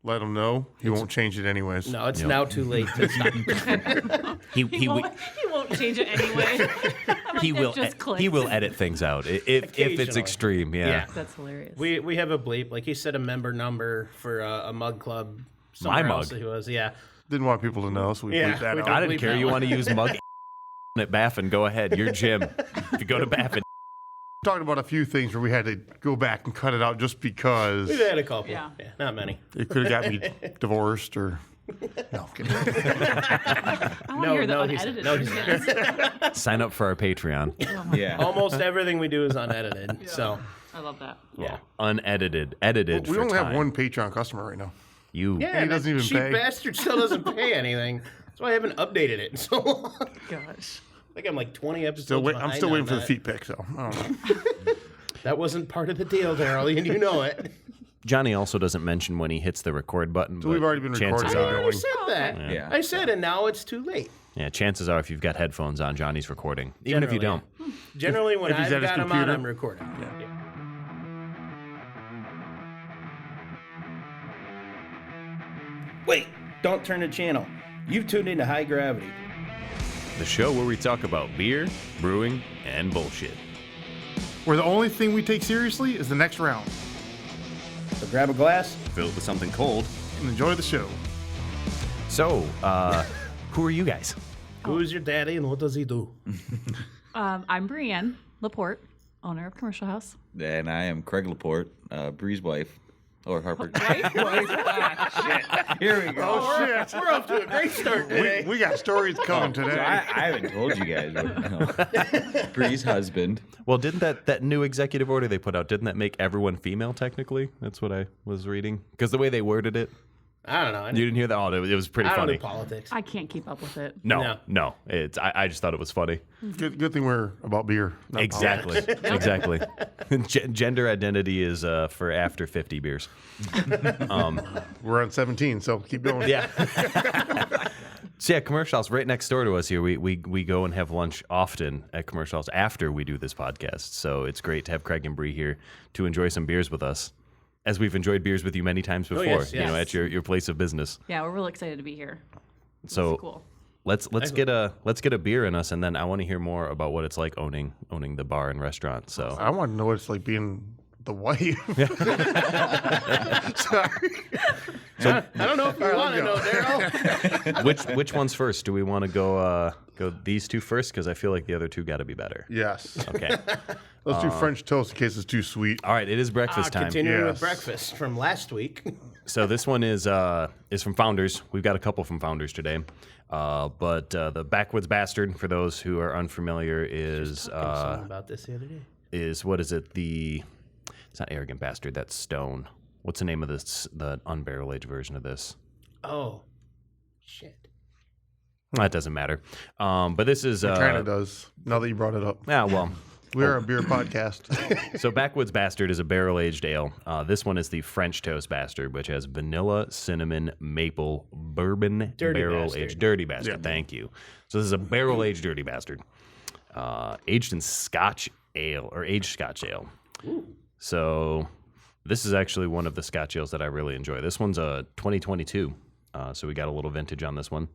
let him know. He won't change it anyways. No, it's now too late to stop. He won't change it anyway. He will edit things out if it's extreme. Yeah. That's hilarious. We have a bleep, like he said, a member number for a mug club. My mug. Else he was, yeah. Didn't want people to know, so we bleeped that out. I didn't care. You want to use mug at Baffin? Go ahead. You're Jim. If you go to Baffin. Talked about a few things where we had to go back and cut it out just because We've had a couple. Yeah, not many. it could have got me divorced or. No, I'm kidding. I want to hear the unedited version. Sign up for our Patreon. Yeah. Almost everything we do is unedited. So I love that. yeah. Unedited. Edited We for only time. have one Patreon customer right now. You. Yeah, he doesn't even cheap pay. bastard still doesn't pay anything. That's why I haven't updated it in so long. Gosh. I think I'm like 20 episodes I'm behind still on waiting for the that. feet pic, so I don't know. That wasn't part of the deal, Daryl, and you know it. Johnny also doesn't mention when he hits the record button. So we've but already been chances recording. I are- already said that. Yeah. I said, and now it's too late. Yeah, chances are if you've got headphones on, Johnny's recording. Even if you don't. Generally, when If he's I've at his got them on, computer. I'm recording. Yeah. Wait, don't turn the channel. You've tuned into High Gravity. The show where we talk about beer, brewing, and bullshit. Where the only thing we take seriously is the next round. So grab a glass. Fill it with something cold. And enjoy the show. So, who are you guys? Who's your daddy and what does he do? I'm Brienne Laporte, owner of Commercial House. And I am Craig Laporte, Bree's wife. Or Harper. Here we go. Oh, shit. We're off to a great start today. We got stories coming today. I haven't told you guys. But, no. Bree's husband. Well, didn't that new executive order they put out, didn't that make everyone female technically? That's what I was reading. Because the way they worded it. I don't know. You didn't hear that? Oh, it was pretty I don't funny. do politics. I can't keep up with it. No. I just thought it was funny. Good thing we're about beer. not Exactly. Exactly. Gender identity is for after 50 beers. politics. We're on 17, so keep going. Yeah. So yeah, Commercial House right next door to us here. We go and have lunch often at Commercial House after we do this podcast. So it's great to have Craig and Bre here to enjoy some beers with us, as we've enjoyed beers with you many times before. yes, You know, yes. at your place of business. Yeah, we're really excited to be here. So This is cool. let's get a beer in us, and then I want to hear more about what it's like owning the bar and restaurant. So I want to know what it's like being the wife. Sorry. I don't know if you want to know, Daryl. which one's first? Do we want to go these two first? Because I feel like the other two got to be better. Yes. Okay. Let's do French toast in case it's too sweet. All right. It is breakfast time. Continuing Yes. with breakfast from last week. So this one is from Founders. We've got a couple from Founders today. But the Backwoods Bastard, for those who are unfamiliar, is Someone about this the other day. what is it? It's not Arrogant Bastard. That's Stone. What's the name of this? The unbarrel aged version of this? Oh, shit. That doesn't matter. But this is It kind of does, now that you brought it up. yeah. Well. We're a beer podcast. So Backwoods Bastard is a barrel-aged ale. This one is the French Toast Bastard, which has vanilla, cinnamon, maple, bourbon, Dirty barrel-aged. bastard. Dirty Bastard, Yeah. thank you. So this is a barrel-aged Dirty Bastard. Aged in Scotch ale, or aged Scotch ale. Ooh. So this is actually one of the Scotch ales that I really enjoy. This one's a 2022, so we got a little vintage on this one.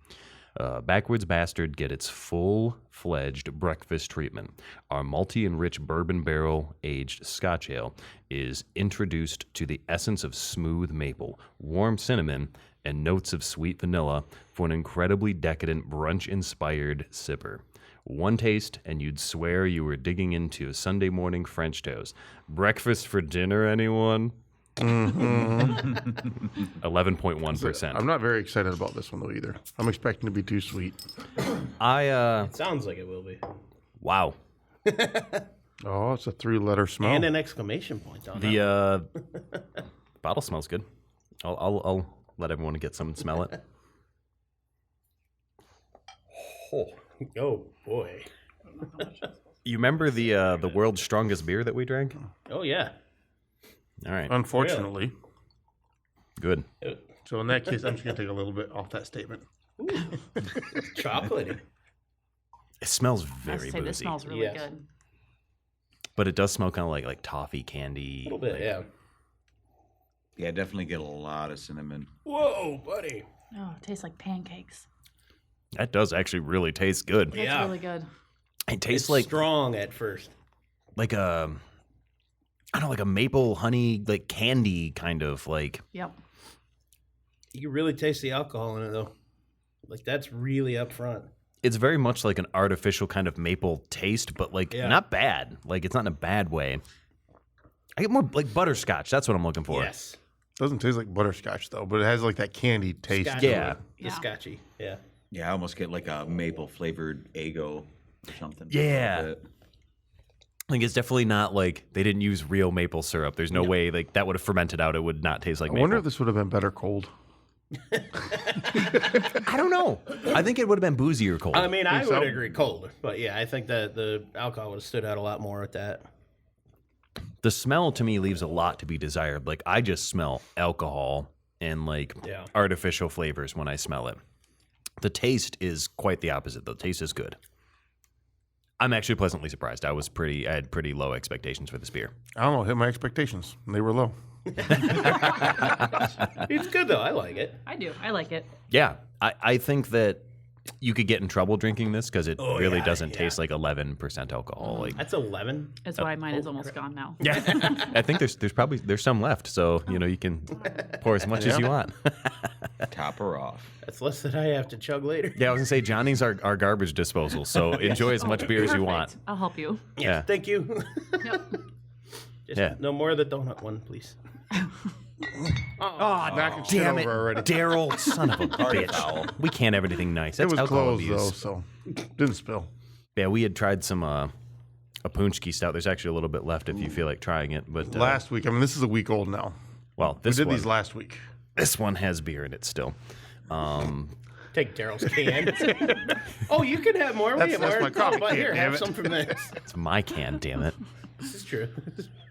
Backwoods Bastard get its full-fledged breakfast treatment. Our malty and rich bourbon barrel-aged Scotch ale is introduced to the essence of smooth maple, warm cinnamon, and notes of sweet vanilla for an incredibly decadent brunch-inspired sipper. One taste, and you'd swear you were digging into a Sunday morning French toast. Breakfast for dinner, anyone? 11.1%. I'm not very excited about this one, though, either. I'm expecting to be too sweet. It sounds like it will be. Wow. Oh, it's a 3-letter smell. And an exclamation point on that. The bottle smells good. I'll let everyone get some and smell it. Oh, boy. You remember the world's strongest beer that we drank? Oh, yeah. All right. Unfortunately. Good. So in that case, I'm just going to take a little bit off that statement. Chocolatey. It smells I very was say this boozy. smells really Yes. good. But it does smell kind of like toffee candy. A little bit, like- yeah. Yeah, definitely get a lot of cinnamon. Whoa, buddy. Oh, it tastes like pancakes. That does actually really taste good. That's Yeah. really good. It tastes It's like strong at first. like a, I don't know, like a maple honey, like candy kind of like. Yep. You can really taste the alcohol in it, though. Like, that's really up front. It's very much like an artificial kind of maple taste, but like not bad. Like it's not in a bad way. I get more like butterscotch. That's what I'm looking for. Yes. Doesn't taste like butterscotch though, but it has like that candy taste. Scotchy. Yeah. The Yeah. scotchy. Yeah. Yeah, I almost get like a maple flavored Eggo or something. Yeah. A little bit. Like it's definitely not like they didn't use real maple syrup. There's no way like that would have fermented out. It would not taste like I maple. wonder if this would have been better cold. I don't know. I think it would have been boozy or cold. I mean, I Think would so? agree cold. But yeah, I think that the alcohol would have stood out a lot more with that. The smell to me leaves a lot to be desired. Like I just smell alcohol and like Yeah. artificial flavors when I smell it. The taste is quite the opposite. The taste is good. I'm actually pleasantly surprised. I had pretty low expectations for this beer. I don't know, hit my expectations. They were low. It's good, though. I like it. I do. I like it. Yeah, I think that you could get in trouble drinking this because it really yeah, doesn't yeah. taste like 11% alcohol. Like, That's 11. That's why mine is almost gone now. yeah, I think there's some left, so you can pour as much as you want. Top her off. That's less than I have to chug later. Yeah, I was gonna say Johnny's our garbage disposal, so enjoy as much beer as you want. Perfect. I'll help you. Yeah. Thank you. Yep. Just Yeah. no more of the donut one, please. Knocking shit Damn it, over already. Daryl, son of a bitch. We can't have anything nice. It That's was alcohol closed abuse. though, so didn't spill. Yeah, we had tried some a Punchki stout. There's actually a little bit left if you feel like trying it. But Last week, I mean, this is a week old now. well, We this did one, these last week. this one has beer in it still. Take Daryl's can. Oh, you can have more. That's- We have that's more. my coffee But can, here, damn have it. some from this. It's my can, damn it. This is true.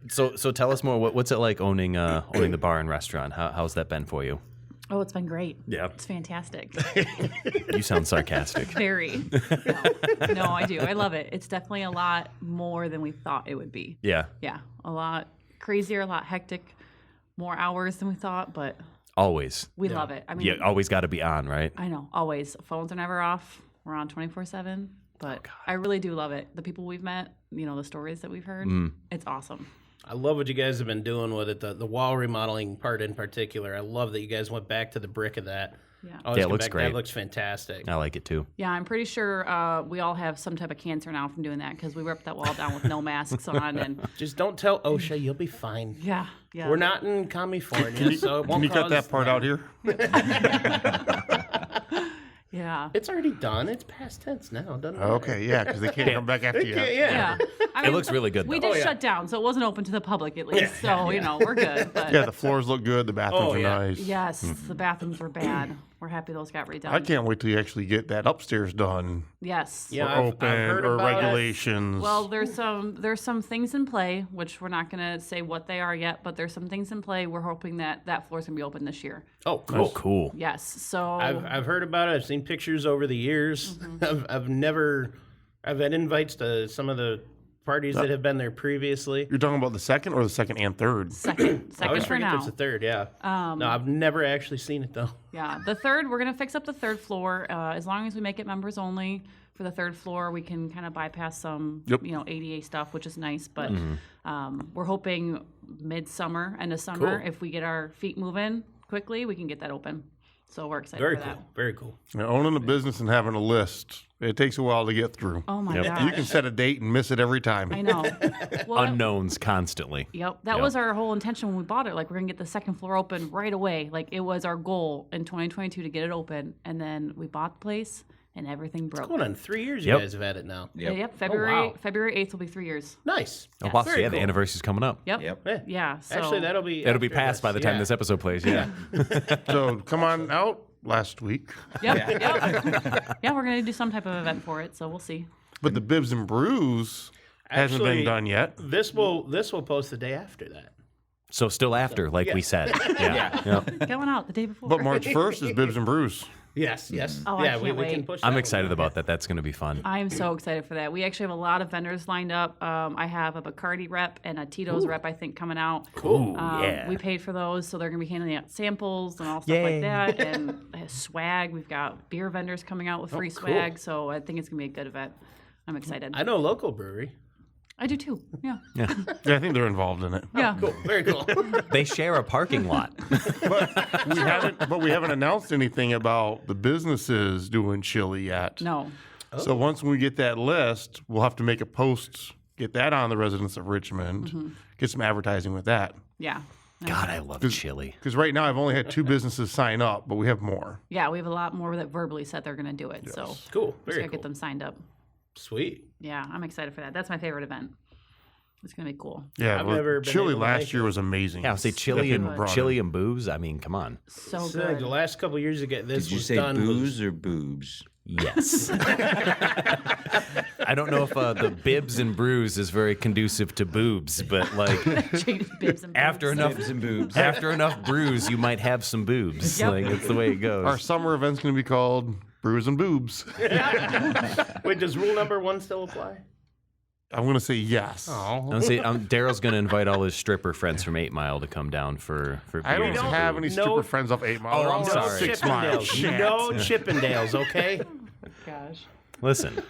So tell us more. What's it like owning the bar and restaurant? How's that been for you? Oh, it's been great. Yeah. It's fantastic. You sound sarcastic. Very. No, I do. I love it. It's definitely a lot more than we thought it would be. Yeah, Yeah. A lot crazier, a lot hectic, more hours than we thought, but always. we love it. I mean, Yeah, always got to be on, right? I know, always. Phones are never off. We're on 24/7. But I really do love it. The people we've met, the stories that we've heard, it's awesome. I love what you guys have been doing with it. The wall remodeling part in particular. I love that you guys went back to the brick of that. Yeah. Always Yeah, it come looks back- great. That looks fantastic. I like it too. Yeah, I'm pretty sure we all have some type of cancer now from doing that because we ripped that wall down with no masks on. And Just don't tell OSHA. You'll be fine. yeah. We're not in California, so it won't Can you cut cause that part out here? Yeah. It's already done. It's past tense now, doesn't it? Okay, yeah, because they can't come back after you. Yeah. Yeah. I It looks really good, We though. did yeah. shut down, so it wasn't open to the public at least. So, we're good. But Yeah, the floors look good. The bathrooms Oh, are yeah. nice. yes, the bathrooms were bad. We're happy those got redone. I can't wait till you actually get that upstairs done. Yes. Yeah, or I've open heard or about it. regulations. Well, there's some things in play, which we're not going to say what they are yet, but there's some things in play. We're hoping that floor's going to be open this year. Oh, cool. Oh, cool. Yes. So I've heard about it. I've seen pictures over the years. Mm-hmm. I've had invites to some of the parties that have been there previously. You're talking about the second or the second and third? second I always for forget now. it's the third. Yeah. No, I've never actually seen it though. Yeah, the third, we're going to fix up the third floor. As long as we make it members only for the third floor, we can kind of bypass some, Yep. ADA stuff, which is nice. But we're hoping midsummer, end of summer, Cool. if we get our feet moving quickly, we can get that open. So we're excited Very for cool. that. Very cool. And owning a business and having a list, it takes a while to get through. Oh my Yep. gosh. You can set a date and miss it every time. I know. Well, Unknowns constantly. Yep, that was our whole intention when we bought it. Like, we're gonna get the second floor open right away. Like, it was our goal in 2022 to get it open, and then we bought the place, and everything broke. Going on 3 years, Yep. you guys have had it now. Yep. February wow. February 8th will be 3 years. Nice. Oh, wow. So, Very yeah, the cool. anniversary's coming up. Yep. Yep. Yeah. Yeah. So Actually, that'll be It'll be after past by the time this episode plays. Yeah. So come on out last week. Yep. Yeah, we're gonna do some type of event for it, so we'll see. But the Bibs and Brews hasn't Actually, been done yet. This will post the day after that. So still after, like we said. Yeah. Yep. Going out the day before. But March 1st is Bibs and Brews. Yes, yes. Oh, I yeah, can't we can wait. push. I'm that excited one. about that. That's going to be fun. I am so excited for that. We actually have a lot of vendors lined up. I have a Bacardi rep and a Tito's rep, I think, coming out. Cool. yeah. We paid for those, so they're going to be handing out samples and all stuff like that. And swag. We've got beer vendors coming out with free cool. swag, so I think it's going to be a good event. I'm excited. I know a local brewery. I do too. Yeah. Yeah, I think they're involved in it. Yeah. Cool. Very cool. They share a parking lot. But we haven't announced anything about the businesses doing chili yet. No. So once we get that list, we'll have to make a post, get that on the residents of Richmond, get some advertising with that. Yeah. God, I love chili. Because right now I've only had 2 businesses sign up, but we have more. Yeah, we have a lot more that verbally said they're going to do it. So Cool. just Very got to cool. get them signed up. Sweet. Yeah, I'm excited for that. That's my favorite event. It's going to be cool. Yeah, I've well, never been chili able to make last year was amazing. Yeah, I'll say chili That people brought in. and booze. I mean, come on. So So like good. the last couple years ago, this Did you was say done. booze or boobs? Yes. I don't know if the bibs and brews is very conducive to boobs, but like Change bibs and after boobs. enough Bibs and boobs. after enough brews, you might have some boobs. Yep. Like it's the way it goes. Our summer event's going to be called Brews and Boobs. Wait, does rule number 1 still apply? I'm going to say yes. I'm saying, Daryl's going to invite all his stripper friends from 8 Mile to come down for I don't beers and have food. any No- stripper friends off 8 Mile. Oh, They're I'm all sorry. 6 Mile. Chippendales. No Chippendales, okay? Gosh. Listen,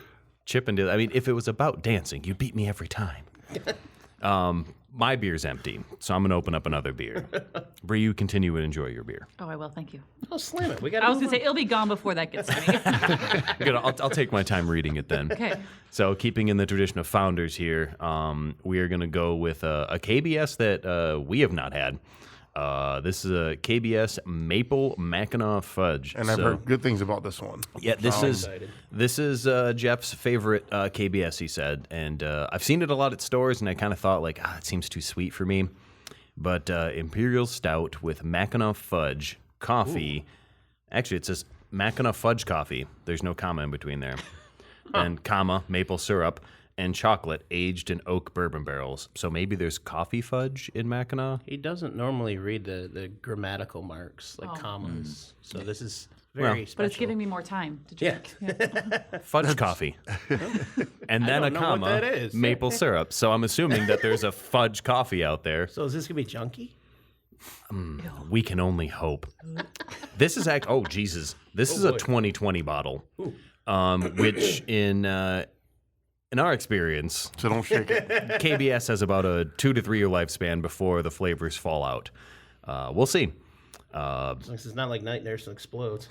Chippendale. I mean, if it was about dancing, you beat me every time. My beer's empty, so I'm going to open up another beer. Bree, you continue and enjoy your beer. Oh, I will. Thank you. Oh, slam it. We got. I was going to say, it'll be gone before that gets to me. I'll take my time reading it then. Okay. So, keeping in the tradition of founders here, we are going to go with a KBS that we have not had. This is a KBS Maple Mackinac Fudge. And I've heard good things about this one. Yeah, excited. this is Jeff's favorite KBS, he said, and I've seen it a lot at stores, and I kind of thought like, it seems too sweet for me. But Imperial Stout with Mackinac Fudge coffee. Actually, it says Mackinac Fudge coffee. There's no comma in between there. And comma maple syrup and chocolate aged in oak bourbon barrels. So maybe there's coffee fudge in Mackinac. He doesn't normally read the grammatical marks like commas, so this is very special. But it's giving me more time to drink. Yeah. Fudge coffee. And then a don't know what comma that is. maple syrup. So I'm assuming that there's a fudge coffee out there. So is this gonna be junky? We can only hope. This is oh Jesus. This is a boy. 2020 bottle. Which in our experience, So don't shake it. KBS has about a 2 to 3 year lifespan before the flavors fall out. We'll see. It's not like Night Nurse explodes.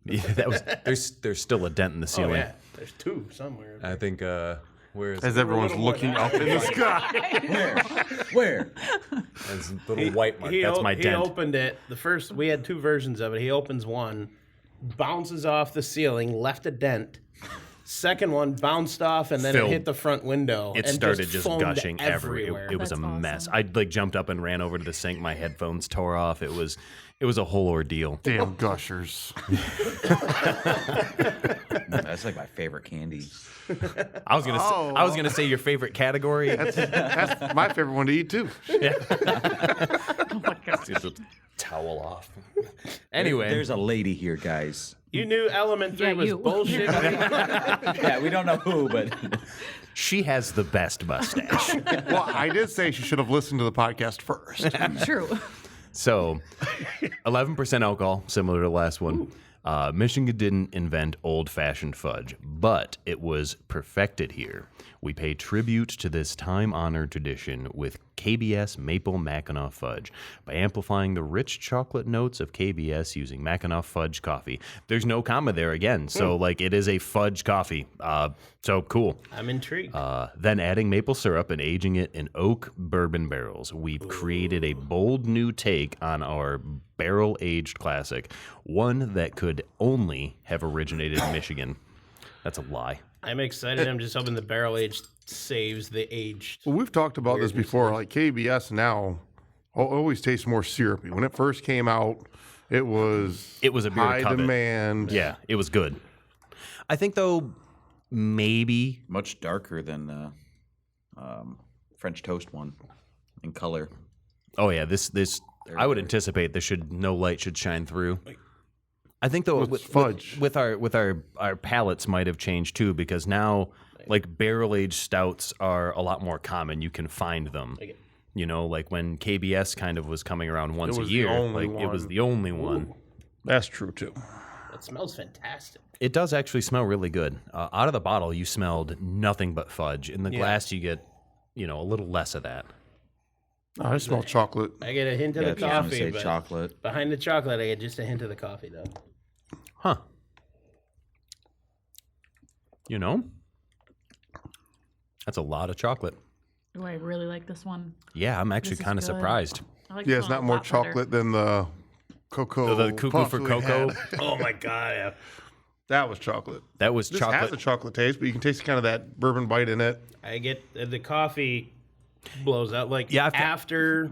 That was there's still a dent in the Oh ceiling. yeah, there's 2 somewhere. I think where is As everyone's looking up in the sky. Where? There's a little white mark. That's my He dent. opened it. The first we had 2 versions of it. He opens one, bounces off the ceiling, left a dent. Second one bounced off and then Filled. it hit the front window. It and started just foamed gushing everywhere. It was That's a mess. awesome. I like jumped up and ran over to the sink. My headphones tore off. It was a whole ordeal. Damn gushers. That's like my favorite candy. I was gonna say your favorite category. That's my favorite one to eat, too. Get the towel off. Anyway, There's a lady here, guys. You knew Element 3 Yeah, was you. bullshit. Yeah, we don't know who, but she has the best mustache. Well, I did say she should have listened to the podcast first. True. So, 11% alcohol, similar to the last one. Michigan didn't invent old-fashioned fudge, but it was perfected here. We pay tribute to this time-honored tradition with KBS Maple Mackinac Fudge by amplifying the rich chocolate notes of KBS using Mackinac Fudge coffee. There's no comma there again, so like it is a fudge coffee. So cool. I'm intrigued. Then adding maple syrup and aging it in oak bourbon barrels, we've created a bold new take on our barrel-aged classic, one that could only have originated in Michigan. That's a lie. I'm excited. I'm just hoping the barrel age saves the aged. Well, we've talked about this before. Like KBS now always tastes more syrupy. When it first came out, it was It was a beer to high covet. demand. Yeah, it was good. I think, though, maybe much darker than the French toast one in color. Oh yeah, this I would anticipate no light should shine through. I think though With fudge. with our palates might have changed too, because now like barrel aged stouts are a lot more common. You can find them. You know, like when KBS kind of was coming around once a was the year, only like it was one. the only one. That's true too. It smells fantastic. It does actually smell really good. Out of the bottle, you smelled nothing but fudge. In the glass, you get, you know, a little less of that. Oh, I smell chocolate. I get a hint of Yeah, the I was gonna coffee, say but chocolate. behind the chocolate, I get just a hint of the coffee, though. Huh. You know, that's a lot of chocolate. Oh, I really like this one. Yeah, I'm actually This is kind of good. surprised. I like Yeah, this it's one not a more lot better. chocolate than the cocoa. The cuckoo puffs for we cocoa. had. Oh my god! Yeah. That was chocolate. That was This has a chocolate. chocolate taste, but you can taste kind of that bourbon bite in it. I get the coffee blows out like Yeah, I've- after.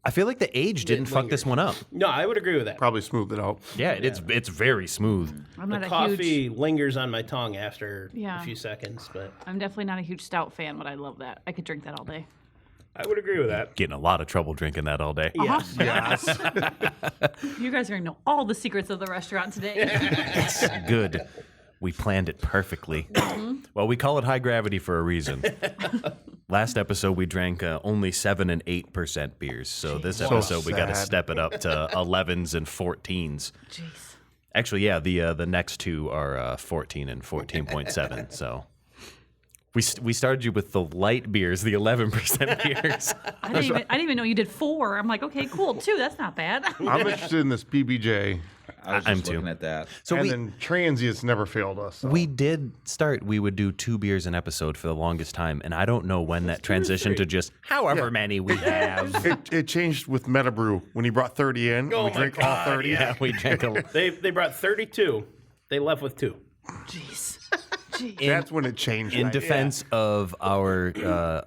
I feel like the age didn't fuck this one up. No, I would agree with that. Probably smoothed it out. Yeah, it's very smooth. I'm The not a coffee huge. lingers on my tongue after Yeah. a few seconds, but I'm definitely not a huge stout fan, but I love that. I could drink that all day. I would agree with that. Getting a lot of trouble drinking that all day. Yes. Yes. You guys are gonna know all the secrets of the restaurant today. Good. We planned it perfectly. Well, we call it high gravity for a reason. Last episode, we drank only 7 and 8% beers. So this episode, we got to sad. step it up to 11s and 14s. Jeez. Actually, yeah, the next two are 14 and 14.7. So we started you with the light beers, the 11% beers. I didn't even know you did 4. I'm like, okay, cool. 2, that's not bad. I'm interested in this PBJ. I was I'm just too. looking at that. So and we then transients never failed us. So. we did start. We would do 2 beers an episode for the longest time, and I don't know when that transitioned to just however many we have. It changed with Metabrew when he brought 30 in. Oh we my drank all God, 30. Yeah, we drank a. They brought 32. They left with 2. Jeez. That's when it changed. In right? defense of our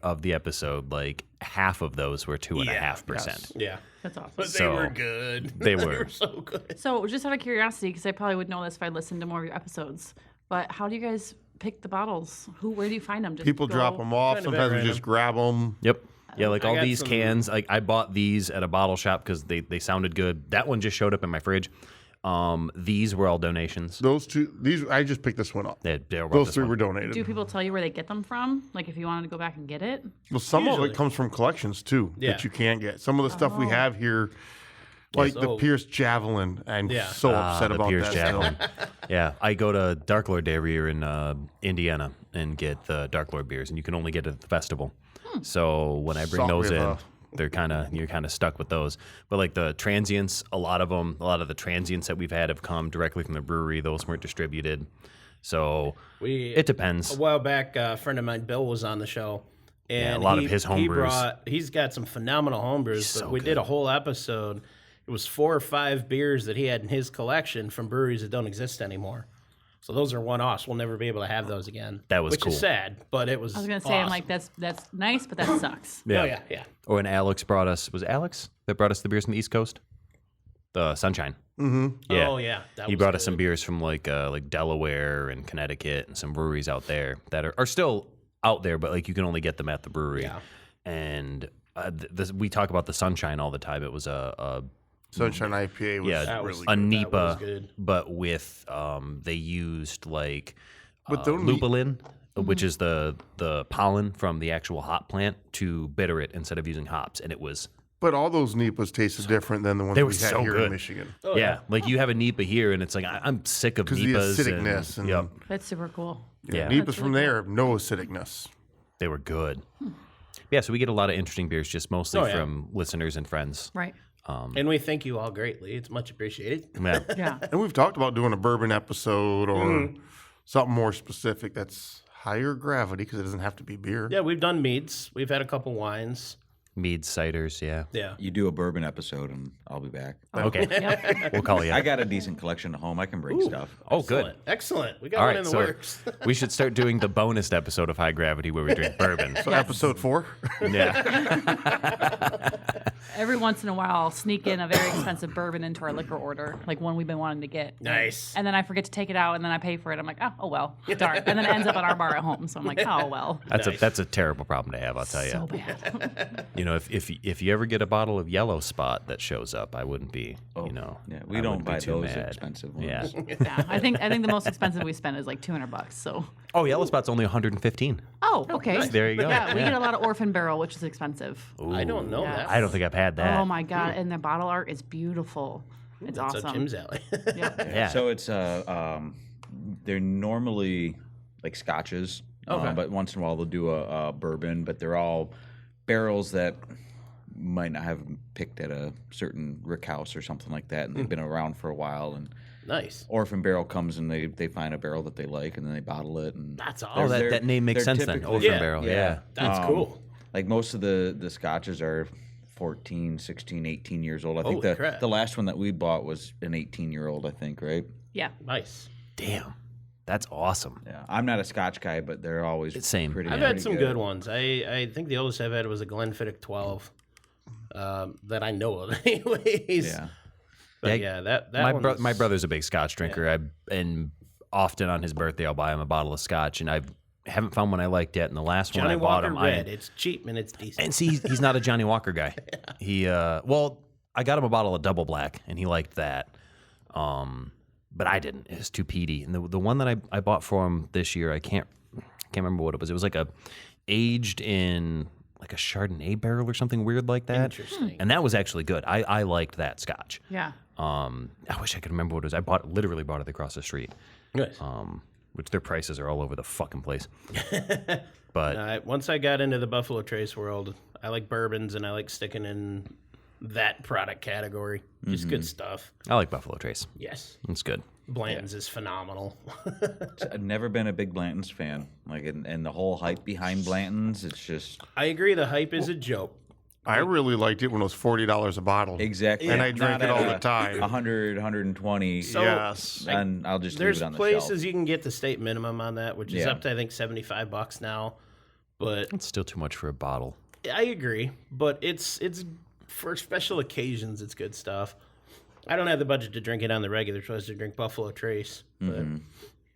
of the episode, like half of those were 2.5%. Yeah. That's awesome. But So, they were good. they were. so good. So, just out of curiosity, because I probably would know this if I listened to more of your episodes, but how do you guys pick the bottles? Where do you find them? Just People drop them off. Kind of Sometimes we random. just grab them. Yep. Yeah, like I all got these some- cans. Like I bought these at a bottle shop because they sounded good. That one just showed up in my fridge. These were all donations. Those two, these I just picked this one up. They were Those this 3 one. were donated. Do people tell you where they get them from? Like if you wanted to go back and get it? Well, some of Usually. it comes from collections too Yeah. that you can't get. Some of the stuff we have here, like the So- Pierce Javelin, I'm Yeah. so upset the about Pierce that. Javelin. Yeah, I go to Dark Lord every year in Indiana and get the Dark Lord beers, and you can only get it at the festival. So when I bring Salt those in, River. you're kind of stuck with those. But like the transients, a lot of the transients that we've had have come directly from the brewery. Those weren't distributed, so it depends. A while back, a friend of mine, Bill, was on the show. And a lot of his home brews. He's got some phenomenal home brews. But so we good. did a whole episode. It was 4 or 5 beers that he had in his collection from breweries that don't exist anymore. So those are one-offs. We'll never be able to have those again. That was which cool. is sad, but it was. I was gonna say, I'm awesome. like, that's nice, but that sucks. Oh yeah, yeah. Or when Alex brought us, was it Alex that brought us the beers from the East Coast? The Sunshine. Mm-hmm. Yeah. Oh yeah. That He was brought us good. some beers from like Delaware and Connecticut and some breweries out there that are still out there, but like you can only get them at the brewery. Yeah. And we talk about the Sunshine all the time. It was a Sunshine IPA was Yeah, That really was- a good. NEPA, was good. but with they used like But the only- lupulin, which is the pollen from the actual hop plant, to bitter it instead of using hops, and it was But all those NEPAs tasted different than the ones They we were had so here good. in Michigan. Oh, yeah, like you have a NEPA here, and it's like I'm sick of Because the NEPAs. acidicness and, yep, That's super cool. Yeah. NEPAs That's from really there, no acidicness. they were good. Yeah, so we get a lot of interesting beers, just mostly Oh, yeah. from listeners and friends. Right. And we thank you all greatly. It's much appreciated. Yeah. Yeah. And we've talked about doing a bourbon episode or Mm-hmm. something more specific that's higher gravity because it doesn't have to be beer. Yeah, we've done meads. We've had a couple wines. Mead ciders, yeah. Yeah. You do a bourbon episode, and I'll be back. Okay, Yep. we'll call you. I got a decent collection at home. I can bring stuff. Oh, good. Excellent. Excellent. We got All one right, in the so works. we should start doing the bonus episode of High Gravity where we drink bourbon. So episode 4? Yeah. Every once in a while, I'll sneak in a very expensive bourbon into our liquor order, like one we've been wanting to get. Nice. And then I forget to take it out, and then I pay for it. I'm like, oh well, darn. And then it ends up at our bar at home. So I'm like, oh well. That's a terrible problem to have, I'll tell you. So bad. You know, if you ever get a bottle of Yellow Spot that shows up, I wouldn't be, Oh, you know. yeah, we I don't wouldn't be buy too those mad. expensive ones. Yeah. Yeah, I think the most expensive we spend is like $200. So. Oh, Yellow Spot's only 115. Oh, okay. There you go. Yeah, we get a lot of Orphan Barrel, which is expensive. I don't know Yeah. that. I don't think I've had that. Oh my god! And the bottle art is beautiful. It's That's awesome. up Jim's alley. Yep. Yeah. So it's they're normally like scotches, but once in a while they'll do a bourbon. But they're all barrels that might not have picked at a certain rick house or something like that, and they've been around for a while. And Nice. Orphan Barrel comes and they find a barrel that they like, and then they bottle it. And That's Oh, awesome. that name makes they're sense then. typically- Orphan Yeah, Barrel. Yeah. That's cool. Like most of the scotches are 14, 16, 18 years old. I think Holy crap. the last one that we bought was an 18-year-old, I think, right? Yeah. Nice. Damn. That's awesome. Yeah. I'm not a scotch guy, but they're always Same. pretty I've pretty had some good ones. I think the oldest I've had was a Glenfiddich 12 that I know of, anyways. Yeah. But Yeah, that my one bro- was- my brother's a big Scotch drinker. And often on his birthday, I'll buy him a bottle of Scotch, and I haven't found one I liked yet. And the last one Johnny I bought Walker him, Red. It's cheap and it's decent. and see, he's not a Johnny Walker guy. He well, I got him a bottle of Double Black, and he liked that. But I didn't. It was too peaty. And the one that I bought for him this year, I can't remember what it was. It was like aged in like a Chardonnay barrel or something weird like that. Interesting. And that was actually good. I liked that Scotch. Yeah. I wish I could remember what it was. I literally bought it across the street. Nice. Which their prices are all over the fucking place. But Once I got into the Buffalo Trace world, I like bourbons and I like sticking in that product category. Just good stuff. I like Buffalo Trace. Yes. It's good. Blanton's is phenomenal. I've never been a big Blanton's fan. Like, and the whole hype behind Blanton's, it's just I agree. The hype is a joke. I really liked it when it was $40 a bottle. exactly. And I drank not it all at the time. 100, 120. So, Yes. And I'll just leave There's it on the places shelf. you can get the state minimum on that, which is Yeah. up to I think $75 now. But It's still too much for a bottle. I agree. But it's for special occasions. It's good stuff. I don't have the budget to drink it on the regular, so I just drink Buffalo Trace. But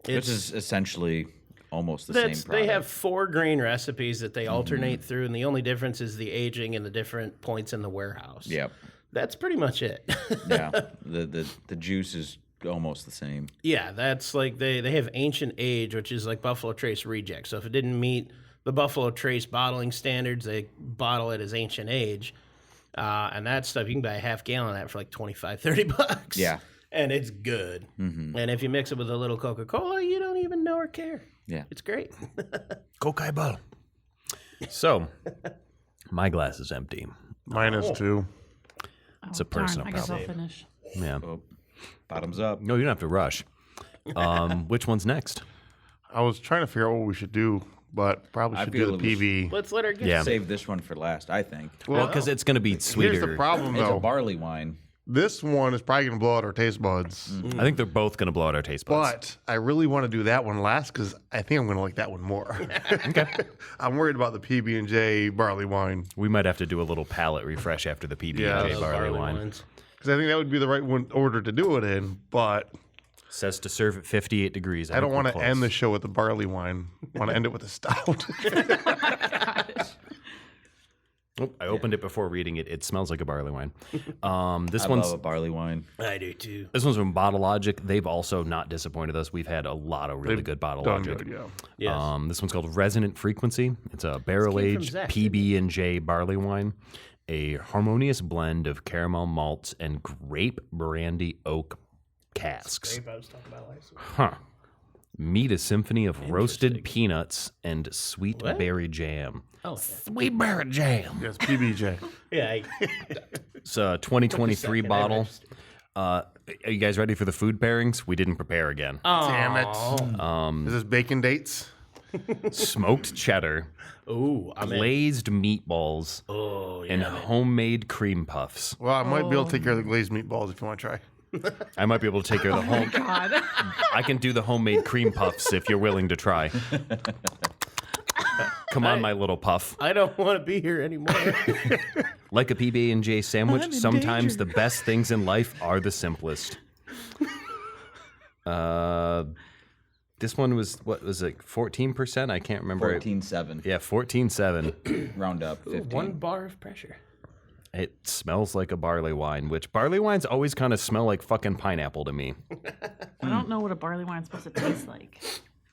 Which is essentially almost the same That's, product. they have 4 grain recipes that they alternate through, and the only difference is the aging and the different points in the warehouse. Yep. That's pretty much it. Yeah. The juice is almost the same. Yeah, that's like they have ancient age, which is like Buffalo Trace reject. So if it didn't meet the Buffalo Trace bottling standards, they bottle it as ancient age. And that stuff, you can buy a half gallon of that for like $25-$30. Yeah. And it's good. And if you mix it with a little Coca-Cola, you don't even know or care. Yeah. It's great. Coca bottle. So, my glass is empty. Mine is too. It's a Darn, personal I guess I'll problem. finish. Yeah. Oh, bottoms up. No, you don't have to rush. Which one's next? I was trying to figure out what we should do, but probably I should feel do the it was- PB. Let's let her get Yeah. Save this one for last, I think. Well, because it's going to be sweeter. Here's the problem, It's a though. barley wine. This one is probably going to blow out our taste buds. I think they're both going to blow out our taste buds. But I really want to do that one last because I think I'm going to like that one more. Okay. I'm worried about the PB&J barley wine We might have to do a little palate refresh after the PB&J Yeah. barley wine. wines. because I think that would be the right one order to do it in. But Says to serve at 58 degrees. I don't want to end the show with the barley wine. I want to end it with a stout. Oh, I opened it before reading it. It smells like a barley wine. This I one's love a barley wine. I do too. this one's from Bottle Logic. They've also not disappointed us. We've had a lot of really good Bottle Done Logic. good, yeah. Yes. This one's called Resonant Frequency. It's a barrel-aged Zach, PB&J barley wine, a harmonious blend of caramel malts and grape brandy oak casks. I was talking about last week. Huh. Meet a symphony of roasted peanuts and sweet What? berry jam. Oh, Sweet berry jam. Yes, PBJ. yeah. It's a 2023 second, I bottle. registered. Are you guys ready for the food pairings? We didn't prepare again. Damn it. Is this bacon dates? Smoked cheddar, Ooh, I'm in. glazed meatballs, Oh, yeah. and homemade cream puffs. Well, I might be able to take care of the glazed meatballs if you want to try. I might be able to take care of the home. God. I can do the homemade cream puffs if you're willing to try. Come on, my little puff. I don't want to be here anymore. Like a PB&J sandwich, sometimes the best things in life are the simplest. This one was, what was it, 14%? I can't remember. 14.7. Yeah, 14.7. Round up. 15. 1 bar of pressure. It smells like a barley wine, which barley wines always kind of smell like fucking pineapple to me. I don't know what a barley wine's supposed to taste like.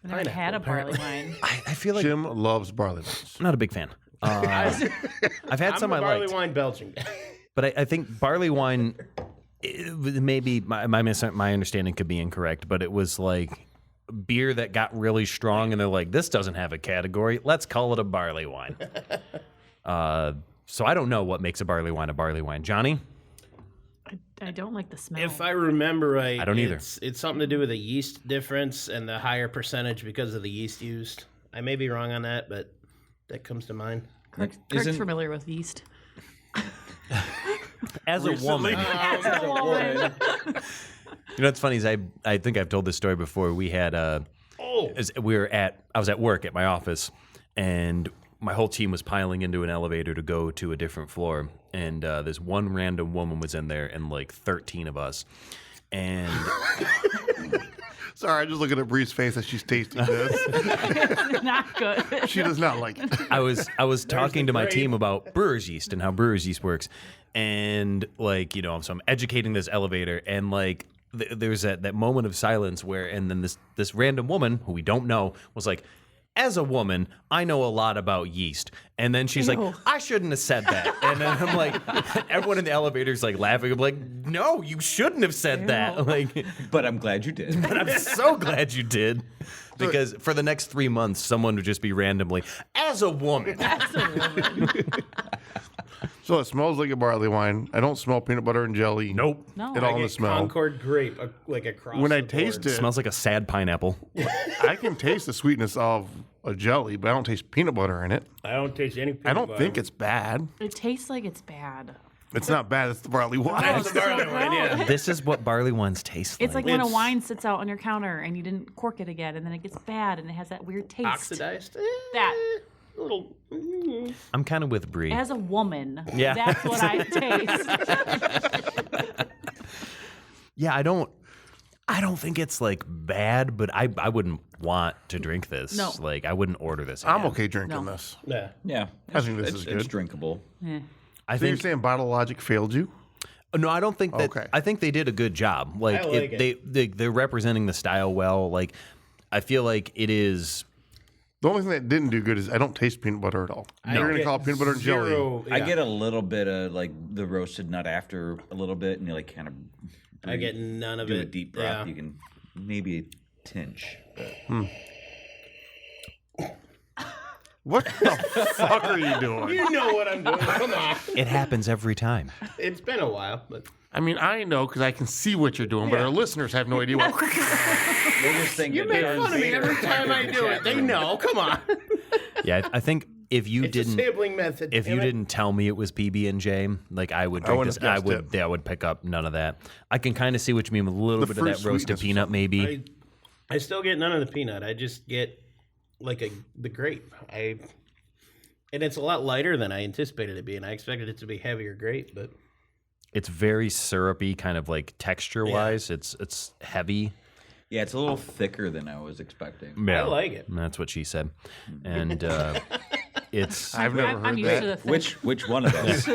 I've never had a barley wine. I feel like Jim loves barley wines. I'm not a big fan. I've had some I'm a I barley liked, wine Belgian guy. but I think barley wine, maybe my understanding could be incorrect, but it was like beer that got really strong, and they're like, this doesn't have a category. Let's call it a barley wine. So I don't know what makes a barley wine. Johnny? I don't like the smell. If I remember right, I don't either. It's something to do with the yeast difference and the higher percentage because of the yeast used. I may be wrong on that, but that comes to mind. Craig's Isn't- familiar with yeast. As a woman. You know what's funny is I think I've told this story before. We had I was at work at my office, and my whole team was piling into an elevator to go to a different floor, and this one random woman was in there, and like 13 of us, and Sorry, I'm just looking at Bree's face as she's tasting this. It's not good. She does not like it. I was talking to my team about brewer's yeast and how brewer's yeast works, and like, you know, so I'm educating this elevator, and like there's that moment of silence where, and then this random woman who we don't know was like, as a woman, I know a lot about yeast. And then she's like, I shouldn't have said that. And then I'm like, everyone in the elevator's like laughing. I'm like, no, you shouldn't have said that. Like, But I'm glad you did. but I'm so glad you did. Because for the next 3 months, someone would just be randomly, as a woman. So it smells like a barley wine. I don't smell peanut butter and jelly. Nope. No. At all I in the get smell. Concord grape, like across. When I the taste board. it, Smells like a sad pineapple. I can taste the sweetness of a jelly, but I don't taste peanut butter in it. I don't taste any. I don't think it's bad. It tastes like it's bad. It's not bad. It's the barley wine. It's the barley wine, yeah. This is what barley wines taste like. It's like when a It's- wine sits out on your counter and you didn't cork it again, and then it gets bad and it has that weird taste. Oxidized. That. A little. I'm kind of with Brie. As a woman, Yeah. that's what I taste. Yeah, I don't think it's like bad, but I wouldn't want to drink this. No. Like I wouldn't order this. I'm again. okay drinking No. this. Yeah. Yeah. I think this it's, is It's good. drinkable. I So you're think saying Bottle Logic failed you? no, I don't think that. Okay. I think they did a good job. Like, I like they're representing the style well. Like I feel like it is. The only thing that didn't do good is I don't taste peanut butter at all. You're going to get call it peanut butter and jelly. zero- I yeah. get a little bit of like the roasted nut after a little bit, and you like kind of. I get none of do it. a deep breath. Yeah. You can maybe a tinge. What the fuck are you doing? You know what I'm doing. Come on. It happens every time. It's been a while, but I mean, I know because I can see what you're doing, but our listeners have no idea what. We're just thinking. you make fun of me every time I do it. They know. Come on. Yeah, I think if you It's a didn't. sampling method. If you damn it. didn't tell me it was PB and J, like I would drink wouldn't this, have guessed it. I would pick up none of that. I can kind of see what you mean with a little The bit of fruit that roasted sweetness or peanut, maybe. I still get none of the peanut. I just get like the grape. And it's a lot lighter than I anticipated it being. I expected it to be heavier grape, but It's very syrupy, kind of like texture wise. It's heavy. Yeah, it's a little thicker than I was expecting. I like it. That's what she said, and it's. I've never heard I'm used that. to the thick. Which one of those?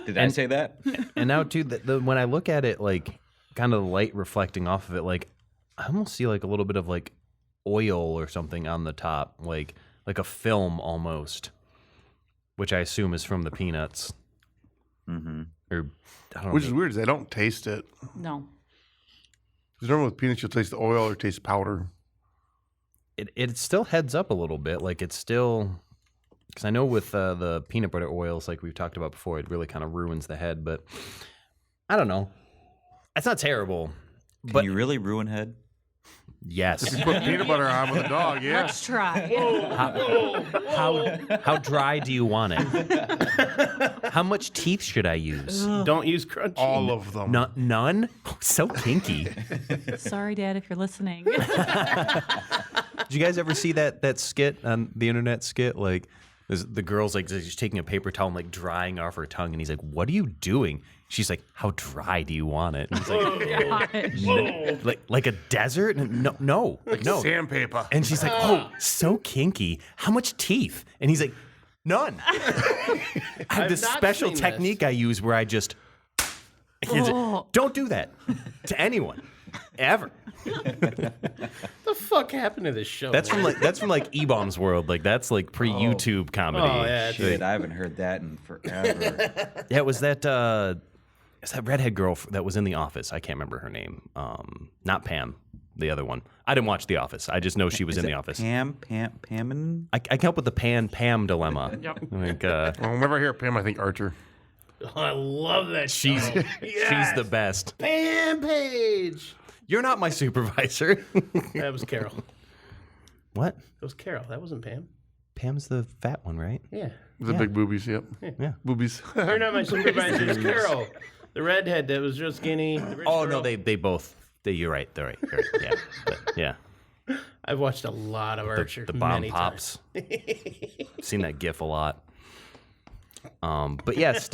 Did I say that? And now too, when I look at it, like kind of the light reflecting off of it, like I almost see like a little bit of like oil or something on the top, like a film almost, which I assume is from the peanuts. Mm-hmm. Or I don't know. Which is weird is I don't taste it. No. Because normally with peanuts you'll taste the oil or taste powder. It still heads up a little bit, like it's still. Because I know with the peanut butter oils, like we've talked about before, it really kind of ruins the head. But I don't know. It's not terrible. Can But you really ruin head? yes. Put peanut butter on with a dog, yeah. Let's try. How dry do you want it? How much teeth should I use? Don't use crunchy. All of them. None? So kinky. Sorry, Dad, if you're listening. Did you guys ever see that skit on the internet skit? Like The girl's like just taking a paper towel and like drying off her tongue, and he's like, "What are you doing?" She's like, "How dry do you want it?" And he's like, like a desert? No, no. Sandpaper. And she's like, "Oh, so kinky. How much teeth?" And he's like, "None." I have this not special seen technique this. I use where I just don't do that to anyone ever. The fuck happened to this show? That's man? from like E-Bomb's world. Like that's like pre-YouTube comedy. Oh, yeah, Shit, I haven't heard that in forever. Yeah, it was that redhead girl that was in The Office. I can't remember her name. Not Pam, the other one. I didn't watch The Office. I just know she was in The Office. Pam? I came up with the Pam dilemma. Yep. Like, Well, whenever I hear Pam, I think Archer. Oh, I love that. she's show. she's the best. Pam Page. You're not my supervisor. That was Carol. What? That was Carol. That wasn't Pam. Pam's the fat one, right? Yeah. The big boobies, yep. Yeah. Boobies. You're not my supervisor. It's Carol. The redhead that was just skinny. the rich Oh no, girl. they both. You're right. They're right. You're right. Yeah. But, yeah. I've watched a lot of Archer. The bottom many pops. Seen that GIF a lot. But yeah, it's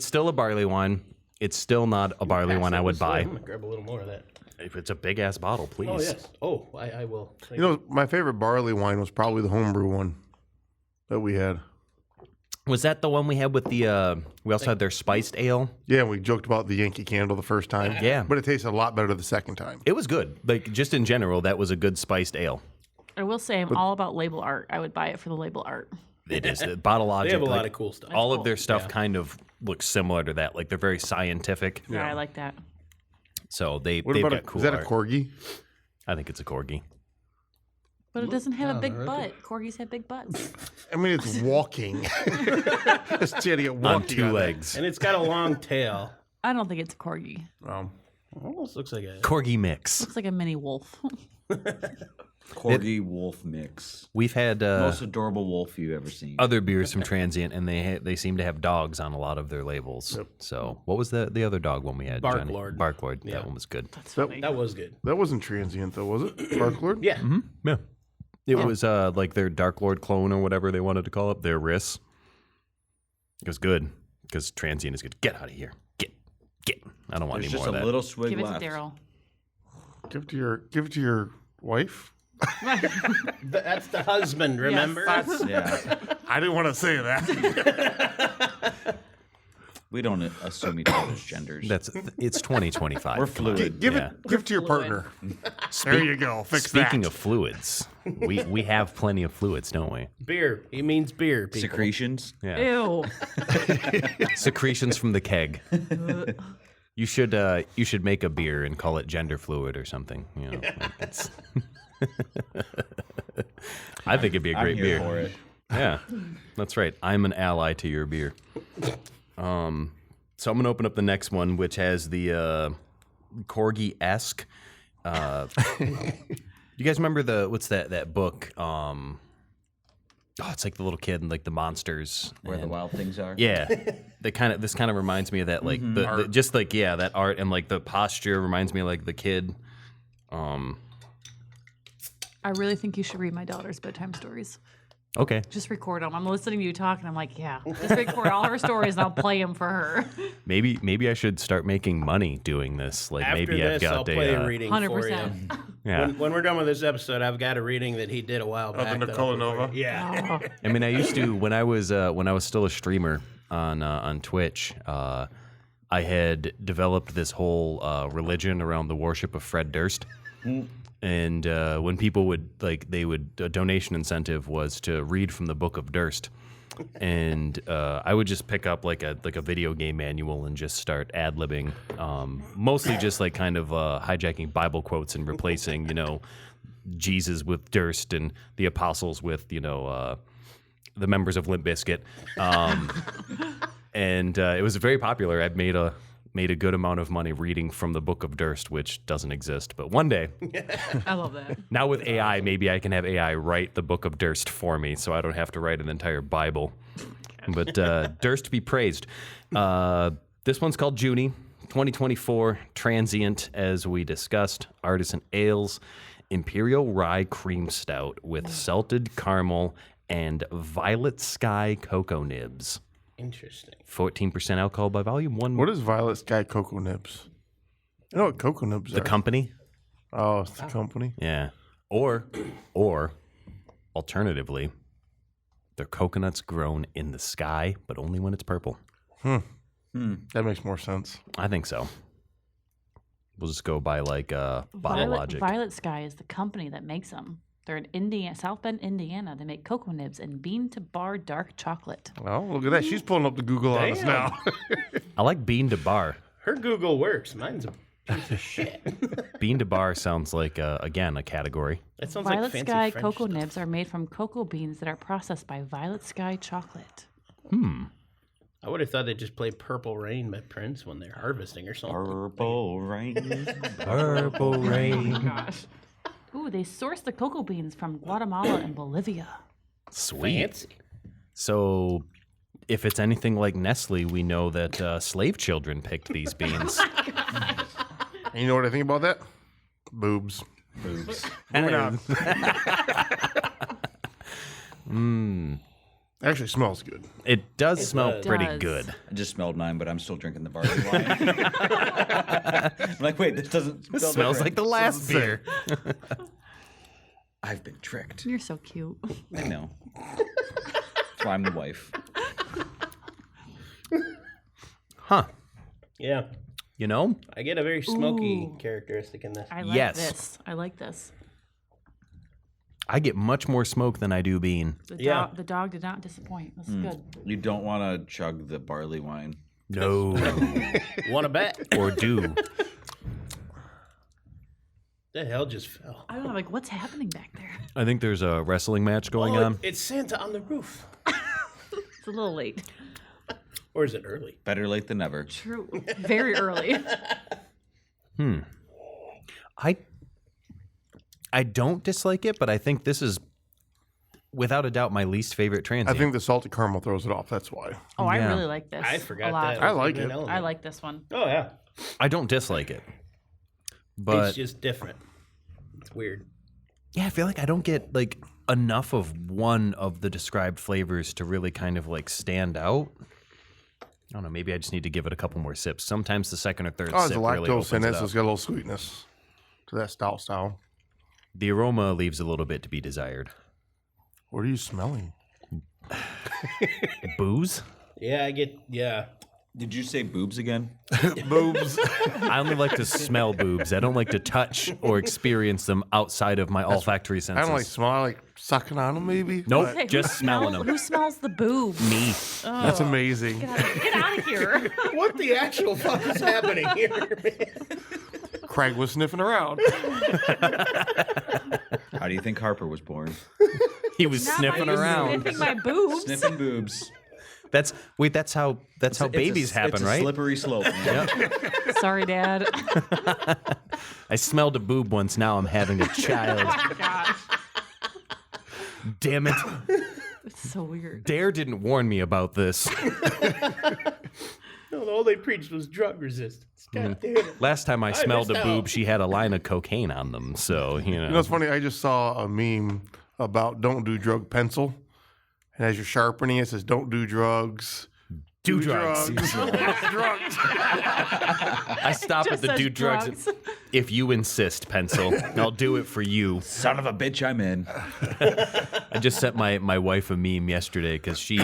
still a barley wine. It's still not a barley wine I would buy. I'm gonna grab a little more of that. If it's a big ass bottle, please. Oh yes. Oh, I will. You know, my favorite barley wine was probably the homebrew one that we had. Was that the one we had with the? We also had their spiced ale. Yeah, we joked about the Yankee Candle the first time. Yeah. But it tasted a lot better the second time. It was good. Like just in general, that was a good spiced ale. I will say I'm all about label art. I would buy it for the label art. It is the Bottle Logic. They have a lot like, of cool stuff. All of their stuff kind of looks similar to that. Like they're very scientific. Yeah, I like that. So they've What about got cool is that art. a corgi? I think it's a corgi. But it doesn't have a big butt. Corgis have big butts. I mean, it's walking. It's standing at walking On two that. legs. And it's got a long tail. I don't think it's a corgi. Almost looks like a. Corgi mix. Looks like a mini wolf. Corgi wolf mix. We've had Most adorable wolf you've ever seen. other beers from Transient, and they seem to have dogs on a lot of their labels. So what was the other dog one we had? Bark Johnny? Lord. Bark Lord. Yeah. That one was good. That was good. That wasn't transient, though, was it? Barklord? Yeah. Yeah. It was like their Dark Lord clone or whatever they wanted to call it. Their Riss. It was good because Transient is good. Get out of here. Get. I don't want There's any just more a of that. little swig Give it to left. Daryl. Give it to your wife. That's the husband. Remember? Yeah. I didn't want to say that. We don't assume each other's genders. It's 2025. We're fluid. Give Yeah. it to your partner. There you go. Fix that. Speaking of fluids, we have plenty of fluids, don't we? Beer. He means beer. People. Secretions. Yeah. Ew. Secretions from the keg. You should make a beer and call it gender fluid or something. You know, like it's I think it'd be a great I'm here beer. for it. Yeah, that's right. I'm an ally to your beer. So I'm gonna open up the next one, which has the corgi-esque. You guys remember what's that book? It's like the little kid and like the monsters. Where the and- wild things are. Yeah, this kind of reminds me of that, like the just like that art and like the posture reminds me of like the kid. I really think you should read my daughter's bedtime stories. Okay, Just record them. I'm listening to you talk, and I'm like, yeah, just record all her stories, and I'll play them for her. maybe I should start making money doing this. Like After maybe this, I've got I'll play a a reading for you. 100%. yeah. When we're done with this episode, I've got a reading that he did a while back. the that I'll play for Nicola you. Yeah. I mean, I used to when I was still a streamer on Twitch. I had developed this whole religion around the worship of Fred Durst. And when people would a donation incentive was to read from the Book of Durst, and I would just pick up like a video game manual and just start ad-libbing, mostly just like kind of hijacking Bible quotes and replacing Jesus with Durst and the apostles with the members of Limp Bizkit, and it was very popular. I'd made a good amount of money reading from the Book of Durst, which doesn't exist. But one day, I love that. now with AI, maybe I can have AI write the Book of Durst for me so I don't have to write an entire Bible. But Durst be praised. This one's called Junie, 2024, Transient, as we discussed, Artisan Ales, Imperial Rye Cream Stout with salted caramel and Violet Sky Cocoa Nibs. Interesting. 14% alcohol by volume. What is Violet Sky Cocoa Nibs? You know what Cocoa Nibs The are? company? Oh, it's the company. Yeah. Or alternatively, they're coconuts grown in the sky, but only when it's purple. That makes more sense. I think so. We'll just go by like bottle logic. Violet Sky is the company that makes them. They're in Indiana, South Bend, Indiana. They make cocoa nibs and bean to bar dark chocolate. Oh, look at that. She's pulling up the Google on us Damn. now. I like bean to bar. Her Google works. Mine's a piece of shit. Bean to bar sounds like, again, a category. That sounds Violet like fancy Sky French cocoa stuff. nibs are made from cocoa beans that are processed by Violet Sky chocolate. I would have thought they'd just play Purple Rain by Prince when they're harvesting or something. Purple rain. Purple rain. Gosh. Ooh, they source the cocoa beans from Guatemala and Bolivia. Sweet. Fancy. So, if it's anything like Nestle, we know that slave children picked these beans. And you know what I think about that? Boobs. Boobs. Moving on. Actually smells good. It does smell does. pretty Does. good. I just smelled mine, but I'm still drinking the barley wine. I'm like, wait, this doesn't smell Smells like different. the last beer. I've been tricked. You're so cute. I know. That's why I'm the wife. Huh. Yeah. You know? I get a very smoky Ooh. characteristic in this. I like Yes. this. I like this. I get much more smoke than I do bean. The dog did not disappoint. This is good. You don't want to chug the barley wine. No. Want to bet? Or do. The hell just fell. I don't know, like, what's happening back there? I think there's a wrestling match going on. It's Santa on the roof. It's a little late. Or is it early? Better late than never. True. Very early. I don't dislike it, but I think this is, without a doubt, my least favorite I transient. think the salted caramel throws it off. That's why. Oh, I Yeah. really like this. I forgot a lot. that. I was like even an it. element. I like this one. Oh, yeah. I don't dislike it. But It's just different. It's weird. yeah, I feel like I don't get like enough of one of the described flavors to really kind of like stand out. I don't know. Maybe I just need to give it a couple more sips. Sometimes the second or third Oh, there's sip a really opens lactose in it it, so up. it's got a little sweetness to that stout style. The aroma leaves a little bit to be desired. What are you smelling? Booze? Yeah, yeah. Did you say boobs again? Boobs. I only like to smell boobs. I don't like to touch or experience them outside of my olfactory I senses. don't like smell. I like sucking on them, maybe. Nope, But Hey, just smelling them. Who smells the boob? Me. That's amazing. Get out of here. What the actual fuck is happening here, man? Craig was sniffing around. How do you think Harper was born? He was Not sniffing by you around. Sniffing my boobs. Sniffing boobs. That's how It's babies happen, it's a right? slippery slope. Man. Sorry, Dad. I smelled a boob once. Now I'm having a child. Gosh. Damn it! It's so weird. Dare didn't warn me about this. No, all they preached was drug resistance. God damn it. Last time I smelled a missed boob, out. she had a line of cocaine on them. So you know. You know, it's funny. I just saw a meme about don't do drug pencil. And as you're sharpening it, it says don't do drugs. do drugs. Drugs. I stop at Just the says do drugs. If you insist, pencil, I'll do it for you. Son of a bitch, I'm in. I just sent my wife a meme yesterday because she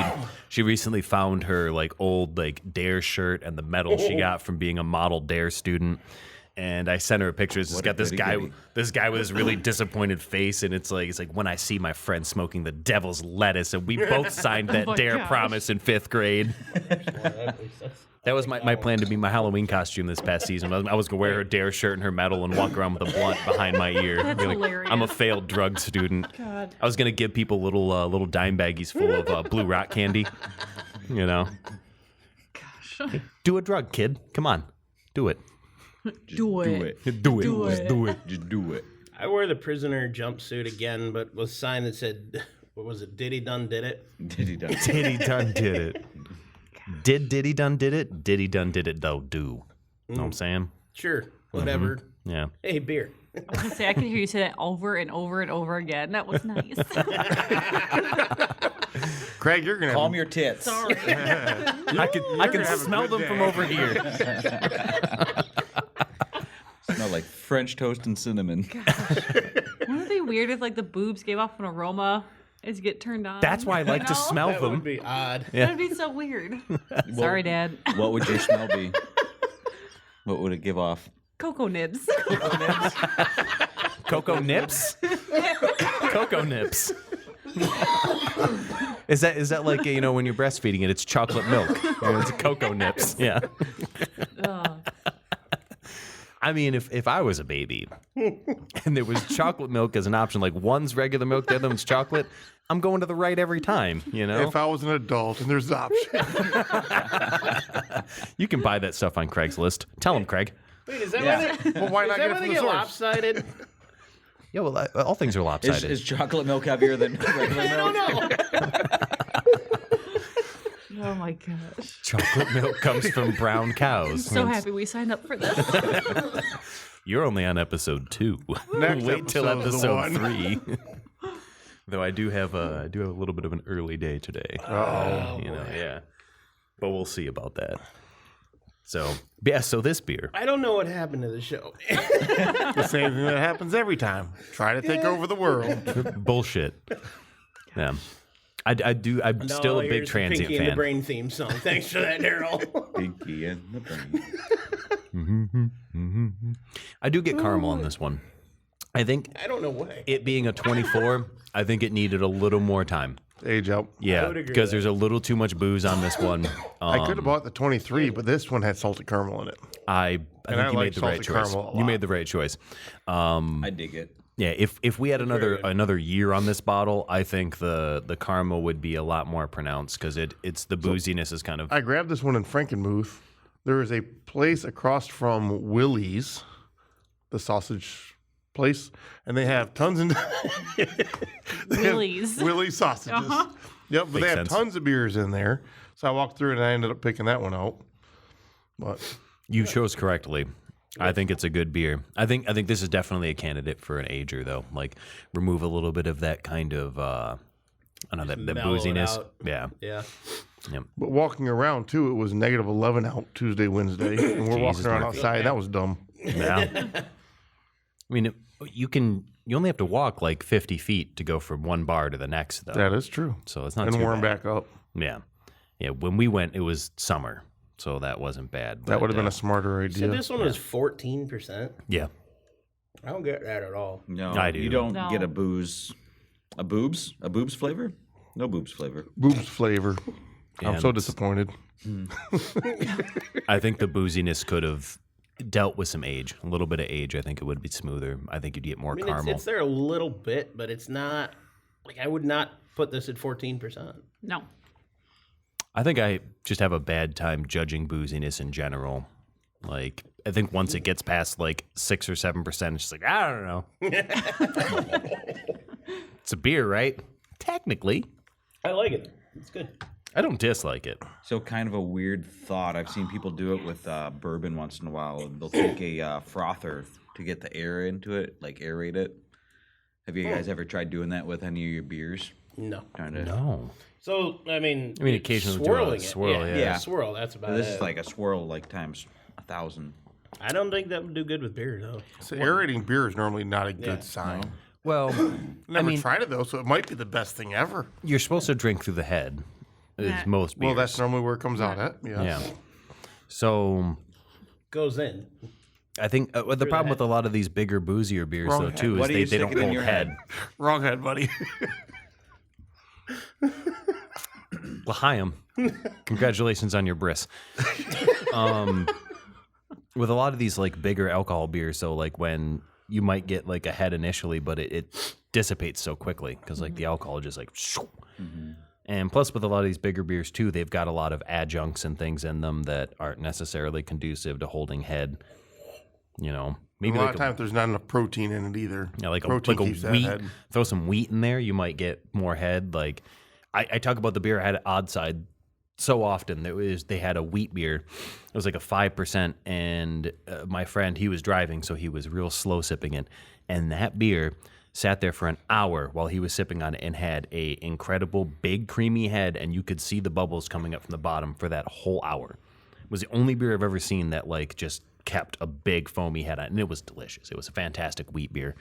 recently found her like old like Dare shirt and the medal she got from being a model Dare student. And I sent her a picture. It's What got a this goody guy, goody. this guy with this really disappointed face, and it's like when I see my friend smoking the devil's lettuce, and we both signed that my Dare gosh. promise in 5th grade. That was my plan to be my Halloween costume this past season. I was gonna wear her Dare shirt and her medal and walk around with a blunt behind my ear. That's Be like, hilarious. I'm a failed drug student. God. I was gonna give people little dime baggies full of blue rock candy. You know, Gosh. do a drug, kid. Come on, do it. Do Do it. it. Do it. Do Just it. do it. Just do it. I wore the prisoner jumpsuit again, but with a sign that said, what was it? Diddy done did it. Diddy done. Diddy done did it. Did Diddy done did it? Diddy done did it though do. Know what I'm saying? Sure, whatever. Yeah. Hey, beer. I was gonna say, I could hear you say that over and over and over again. That was nice. Craig, you're gonna Calm your tits. Sorry. I can have a smell good them from day. over here. Smell like French toast and cinnamon. Wouldn't it be weird if like the boobs gave off an aroma as you get turned on? That's why I like to No? smell That would them. be odd. That'd be so weird. Sorry, Dad. What would your smell be? What would it give off? Cocoa nibs. Cocoa nips? Cocoa nips. Is that like, you know, when you're breastfeeding it, it's chocolate milk. It's cocoa nips. Yeah. Oh. I mean, if I was a baby and there was chocolate milk as an option, like one's regular milk, the other one's chocolate, I'm going to the right every time, you know? If I was an adult and there's the option. You can buy that stuff on Craigslist. Tell him, Craig. Wait, is that Yeah. why they, Well, why is not that get it why from they the get source? lopsided? Yeah, well, all things are lopsided. Is chocolate milk heavier than regular I don't milk? know. Oh my gosh. Chocolate milk comes from brown cows. So It's- happy we signed up for this. You're only on episode 2. Next Wait till episode's the episode one. 3. Though I do have a little bit of an early day today. Uh-oh. You know, yeah. But we'll see about that. So, yeah, so this beer. I don't know what happened to the show. The same thing that happens every time. Try to take over the world. Bullshit. Yeah. I'm still a big here's the transient Pinky and the fan. Brain theme song. Thanks for that, Daryl. Pinky and the brain. I do get caramel on this one. I think I don't know why. it being a 24, I think it needed a little more time. Age out. Yeah, would agree because with there's a little too much booze on this one. I could have bought the 23, but this one had salted caramel in it. I think I you like made the right salted choice. caramel a You lot. made the right choice. I dig it. Yeah, if we had another year on this bottle, I think the caramel would be a lot more pronounced because it's the booziness is kind of. I grabbed this one in Frankenmuth. There is a place across from Willie's, the sausage place, and they have tons and Willie's. Willie's sausages. Uh-huh. Yep, but Makes they have sense. tons of beers in there. So I walked through it and I ended up picking that one out. But You chose correctly. I think it's a good beer. I think this is definitely a candidate for an ager though. Like remove a little bit of that kind of I don't know that mellow it booziness. out. Yeah. Yeah. Yep. but walking around too, it was negative 11 out Tuesday, Wednesday, and we're walking Jesus around Murphy. outside. That was dumb. Yeah. I mean, you only have to walk like 50 feet to go from one bar to the next though. That is true. So it's not And too warm bad. back up. Yeah. Yeah. When we went, it was summer, so that wasn't bad. That would have been a a smarter So idea. this one was 14%. yeah. I don't get that at all. No, I do. You don't No. get a boobs flavor? No boobs flavor. Boobs flavor. I'm so And- disappointed. I think the booziness could have dealt with some age, a little bit of age. I think it would be smoother. I think you'd get more I mean, caramel. it's there a little bit, but it's not like I would not put this at 14%. No. I think I just have a bad time judging booziness in general. Like, I think once it gets past like 6 or 7%, it's just like, I don't know. It's a beer, right? Technically. I like it. It's good. I don't dislike it. So kind of a weird thought. I've seen people do it with bourbon once in a while. They'll take a frother to get the air into it, like aerate it. Have you guys ever tried doing that with any of your beers? No. Trying to. No. So, I mean, occasionally do a swirling swirl, it. yeah. Swirl, that's about This it. is like a swirl, like times 1,000. I don't think that would do good with beer, though. So aerating beer is normally not a good Yeah. sign. Well, Never tried it though, so it might be the best thing ever. you're supposed to drink through the head, is Yeah. most beers. Well, that's normally where it comes out at. Yeah. Yeah. So Goes in. I think the problem with a lot of these bigger, boozier beers, Wrong though, head. too, Why is do you they don't stick it in hold your head. head? Wrong head, buddy. L'chaim. Congratulations on your bris. With a lot of these like bigger alcohol beers, so like when you might get like a head initially, but it dissipates so quickly because like the alcohol just like. And plus, with a lot of these bigger beers too, they've got a lot of adjuncts and things in them that aren't necessarily conducive to holding head. You know, A maybe lot like of times there's not enough protein in it either. yeah, like protein a keeps that wheat. head. Throw some wheat in there, you might get more head. Like I talk about the beer I had at Oddside so often. They had a wheat beer. It was like a 5%, and my friend, he was driving, so he was real slow sipping it. And that beer sat there for an hour while he was sipping on it and had a incredible big creamy head, and you could see the bubbles coming up from the bottom for that whole hour. It was the only beer I've ever seen that like just kept a big foamy head on it, and it was delicious. It was a fantastic wheat beer.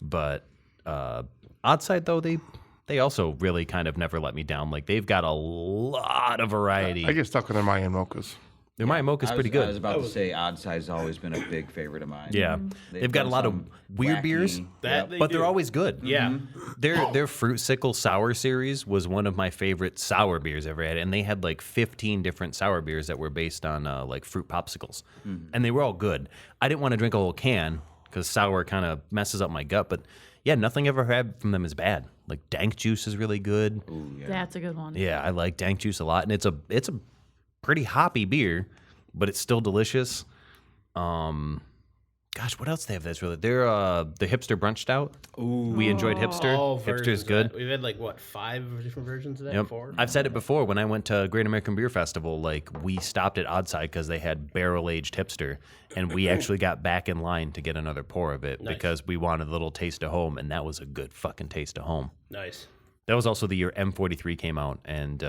But Oddside, though, they also really kind of never let me down. Like, they've got a lot of variety. I get stuck with their Mayan mochas. Their Mayan Mocha's pretty good. I was about to say Oddside's always been a big favorite of mine. Yeah. They've got a lot of weird beers, That they but do. they're always good. Yeah. Their Fruit Sickle Sour series was one of my favorite sour beers I've ever had, and they had like 15 different sour beers that were based on like fruit popsicles, and they were all good. I didn't want to drink a whole can because sour kind of messes up my gut, but yeah, nothing I've ever had from them is bad. Like Dank Juice is really good. Ooh, yeah. That's a good one. Yeah, I like Dank Juice a lot, and it's a pretty hoppy beer, but it's still delicious. Gosh, what else they have that's really? They're the Hipster Brunch Stout. Ooh. We enjoyed Hipster. All Hipster's versions of good. that. We've had like what 5 different versions of that Yep. before. I've said it before. When I went to Great American Beer Festival, like we stopped at Oddside because they had barrel-aged Hipster, and we actually got back in line to get another pour of it because we wanted a little taste of home, and that was a good fucking taste of home. Nice. That was also the year M43 came out, and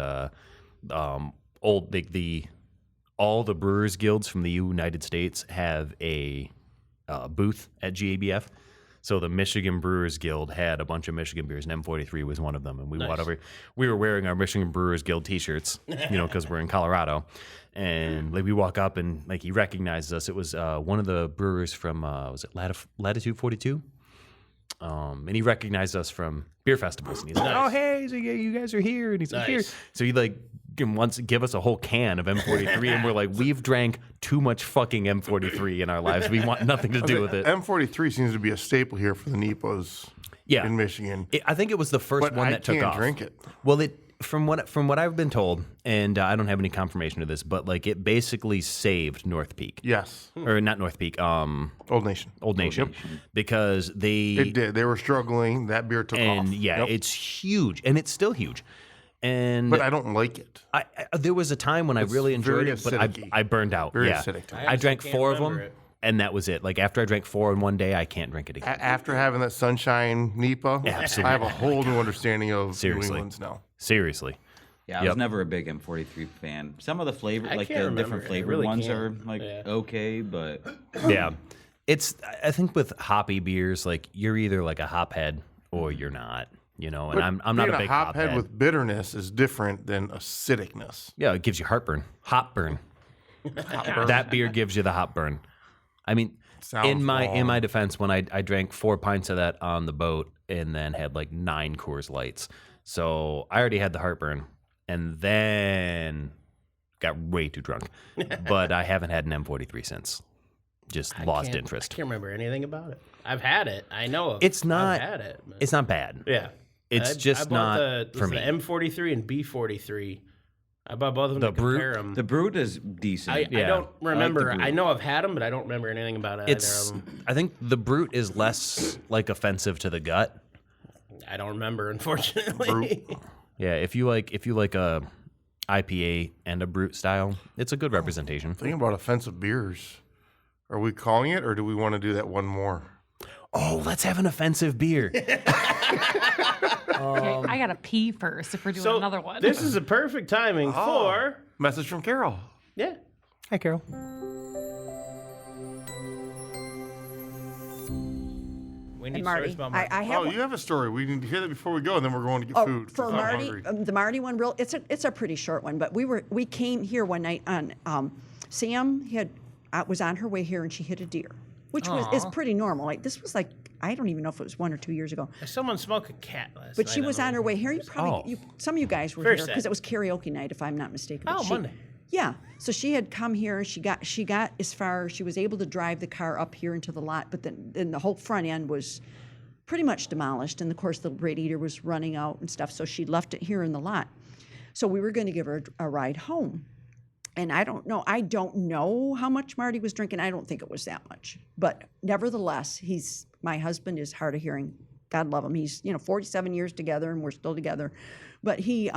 all the brewers guilds from the United States have a booth at GABF. So the Michigan Brewers Guild had a bunch of Michigan beers, and M43 was one of them. And we went over. We were wearing our Michigan Brewers Guild T-shirts, because we're in Colorado. And like we walk up, and like he recognizes us. It was one of the brewers from was it Latitude 42? And he recognized us from beer festivals, and he's like, "Oh, hey, so you guys are here," and he's like, "Here." So he like wants to give us a whole can of M43, and we're like, "We've drank too much fucking M43 in our lives. We want nothing to do with it." M43 seems to be a staple here for the Nipos Yeah, in Michigan. I think it was the first But one I that took can't off. drink it. Well, from what I've been told, and I don't have any confirmation of this, but like it basically saved North Peak. Yes. Or not North Peak, Old Nation. Old Nation, because It did. They were struggling. That beer took and off. yeah, Yep. it's huge, and it's still huge. And But I don't like it. I there was a time when I really enjoyed very it, but acidic-y. I burned out. Very yeah, acidic to me. I actually drank can't 4 of them, remember it. and that was it. Like after I drank 4 in one day, I can't drink it again. After having that Sunshine Nipa, Absolutely. I have a whole new understanding of Seriously. New England's now. Seriously. Yeah, I was never a big M43 fan. Some of the flavor, I like can't the remember different it. I flavored really ones, can't. are like okay, but Yeah. I think with hoppy beers, like you're either like a hop head or you're not, and But I'm not being a big hop head. with bitterness is different than acidicness. Yeah, it gives you heartburn. Hop burn. That beer gives you the hop burn. I mean, Sounds in my wrong. defense, when I drank 4 pints of that on the boat and then had like 9 Coors Lights. So I already had the heartburn and then got way too drunk. But I haven't had an M43 since. Just lost interest. I can't remember anything about it. I've had it. I know of. It's not- I've had it. but- It's not bad. yeah. It's I just bought not for me. The M43 and B43. I bought both of them The to compare Brute? them. the Brute is decent. I Yeah. don't remember. Brute. I know I've had them, but I don't remember anything about either It's. of them. I think the Brute is less like offensive to the gut. I don't remember, unfortunately. Brute. Yeah, if you like a IPA and a Brute style, it's a good representation. Thinking about offensive beers. Are we calling it, or do we want to do that one more? Oh, let's have an offensive beer. Okay, I gotta pee first if we're doing So another one. this is a perfect timing for Message from Carol. yeah. Hi, Carol. We need And Marty, stories about Marty. I have Oh, one. you have a story. We need to hear that before we go, and then we're going to get Oh, food. for 'cause I'm Marty, hungry. the Marty one, it's a pretty short one, but we came here one night on Sam was on her way here and she hit a deer, which is pretty normal. Like this was like I don't even know if it was 1 or 2 years ago, Someone smoked a cat last but night. she was on her way here. You probably some of you guys were Very here sad. because it was karaoke night, if I'm not mistaken. But Oh, Monday. Yeah, so she had come here and she got as far. She was able to drive the car up here into the lot, but then the whole front end was pretty much demolished, and of course the radiator was running out and stuff. So she left it here in the lot. So we were going to give her a ride home. And I don't know how much Marty was drinking. I don't think it was that much. But nevertheless, my husband is hard of hearing. God love him. He's 47 years together and we're still together. But he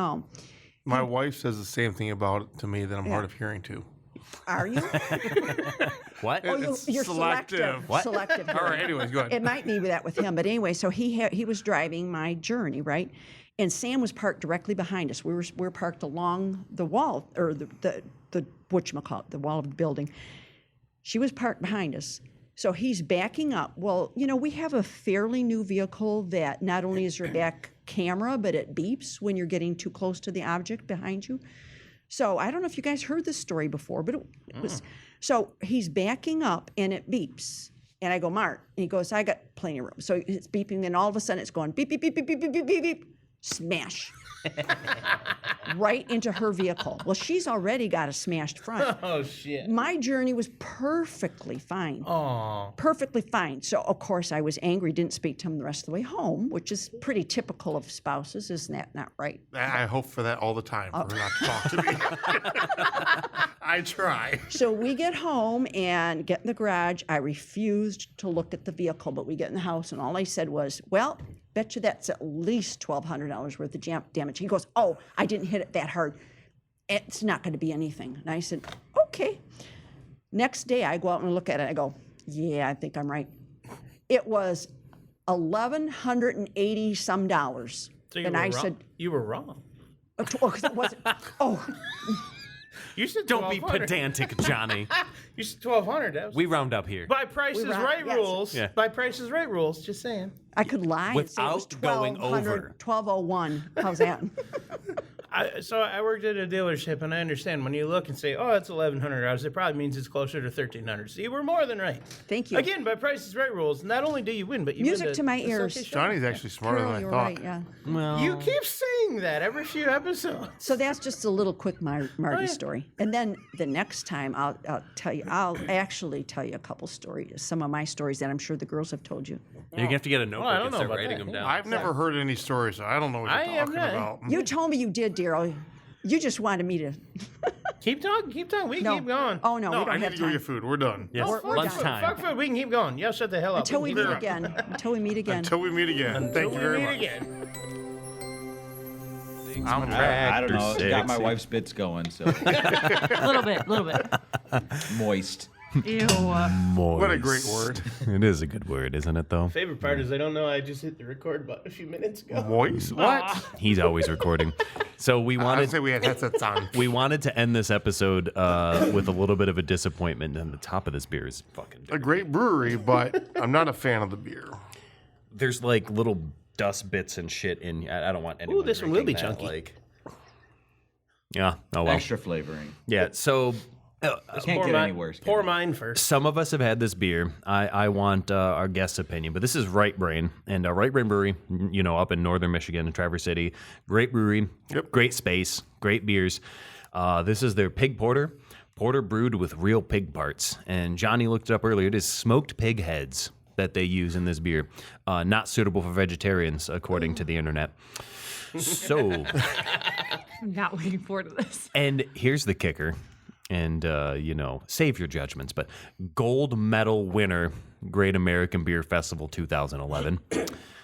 My wife says the same thing about it to me that I'm Yeah. hard of hearing to. Are you? What? Oh, It's you're selective. selective. What? Selective. All right, hearing. anyways, go ahead. It might be that with him, but anyway, so he was driving my journey, right? And Sam was parked directly behind us. We were parked along the wall, or the whatchamacallit, the wall of the building. She was parked behind us. So he's backing up. Well, we have a fairly new vehicle that not only is your back camera, but it beeps when you're getting too close to the object behind you. So I don't know if you guys heard this story before, but it was, so he's backing up and it beeps. And I go, Mark, and he goes, I got plenty of room. So it's beeping, and all of a sudden it's going beep, beep, beep, beep, beep, beep, beep, beep, beep, smash. Right into her vehicle. Well, she's already got a smashed front. Oh shit. My journey was perfectly fine. Oh. Perfectly fine. So, of course, I was angry, didn't speak to him the rest of the way home, which is pretty typical of spouses. Isn't that not right? I hope for that all the time, for her not to talk to me. I try. So we get home and get in the garage. I refused to look at the vehicle, but we get in the house, and all I said was, well, bet you that's at least $1,200 worth of damage. He goes, oh, I didn't hit it that hard. It's not going to be anything. And I said, okay. Next day, I go out and look at it. I go, yeah, I think I'm right. It was $1,180 some dollars. So you and were I wrong. said, You were wrong. oh, 'cause it wasn't. Oh, You said Don't be 1200. pedantic, Johnny. You said 1200. That was We round up here. by Price is round- Right yes. rules. Yeah. By Price is Right rules. Just saying. I could lie and say it was Without going over. 1201. How's that? So I worked at a dealership, and I understand when you look and say, "Oh, it's $1,100," it probably means it's closer to $1,300. So you were more than right. Thank you. Again, by Price is Right rules, not only do you win, but you Music win to my ears. Johnny's actually smarter Carol, than I you're thought. right, yeah. Well, You keep saying that every few episodes. So that's just a little quick Marty yeah. story. And then the next time I'll actually tell you a couple stories, some of my stories that I'm sure the girls have told you. you're gonna have to get a notebook I don't and know start about writing that, them yeah. down. I've never heard any stories, so I don't know what I you're am talking not. about. You told me you did, Daryl. You just wanted me to. Keep talking. Keep talking. We can No. keep going. Oh, no, we No, don't I need have to go time. get food. We're done. Yes, We're done. lunchtime. Fuck food. We can keep going. Y'all shut the hell up. Until we can meet keep again. Until we meet again. Until we meet again. Thank you very much. Again. I'm I don't know. Tractor Got my sexy. wife's bits going, so A little bit. moist. Ew. What a great word. It is a good word, isn't it, though? Favorite part is I don't know. I just hit the record button a few minutes ago. Moist? What? He's always recording. So we I wanted say we had headsets on. we wanted to end this episode with a little bit of a disappointment, and the top of this beer is fucking. A great brewery, but I'm not a fan of the beer. There's like little dust bits and shit in. I don't want anyone. this one will be drinking that, chunky. Like, yeah. Oh well. Extra flavoring. Yeah. So Can't get any worse. Pour mine first. some of us have had this beer. I want our guest's opinion, but this is Right Brain, and Right Brain Brewery, up in northern Michigan in Traverse City. Great brewery, great space, great beers. This is their pig porter brewed with real pig parts. And Johnny looked it up earlier. It is smoked pig heads that they use in this beer. Not suitable for vegetarians, according to the internet. So, I'm not looking forward to this. and here's the kicker. And, save your judgments, but gold medal winner, Great American Beer Festival 2011.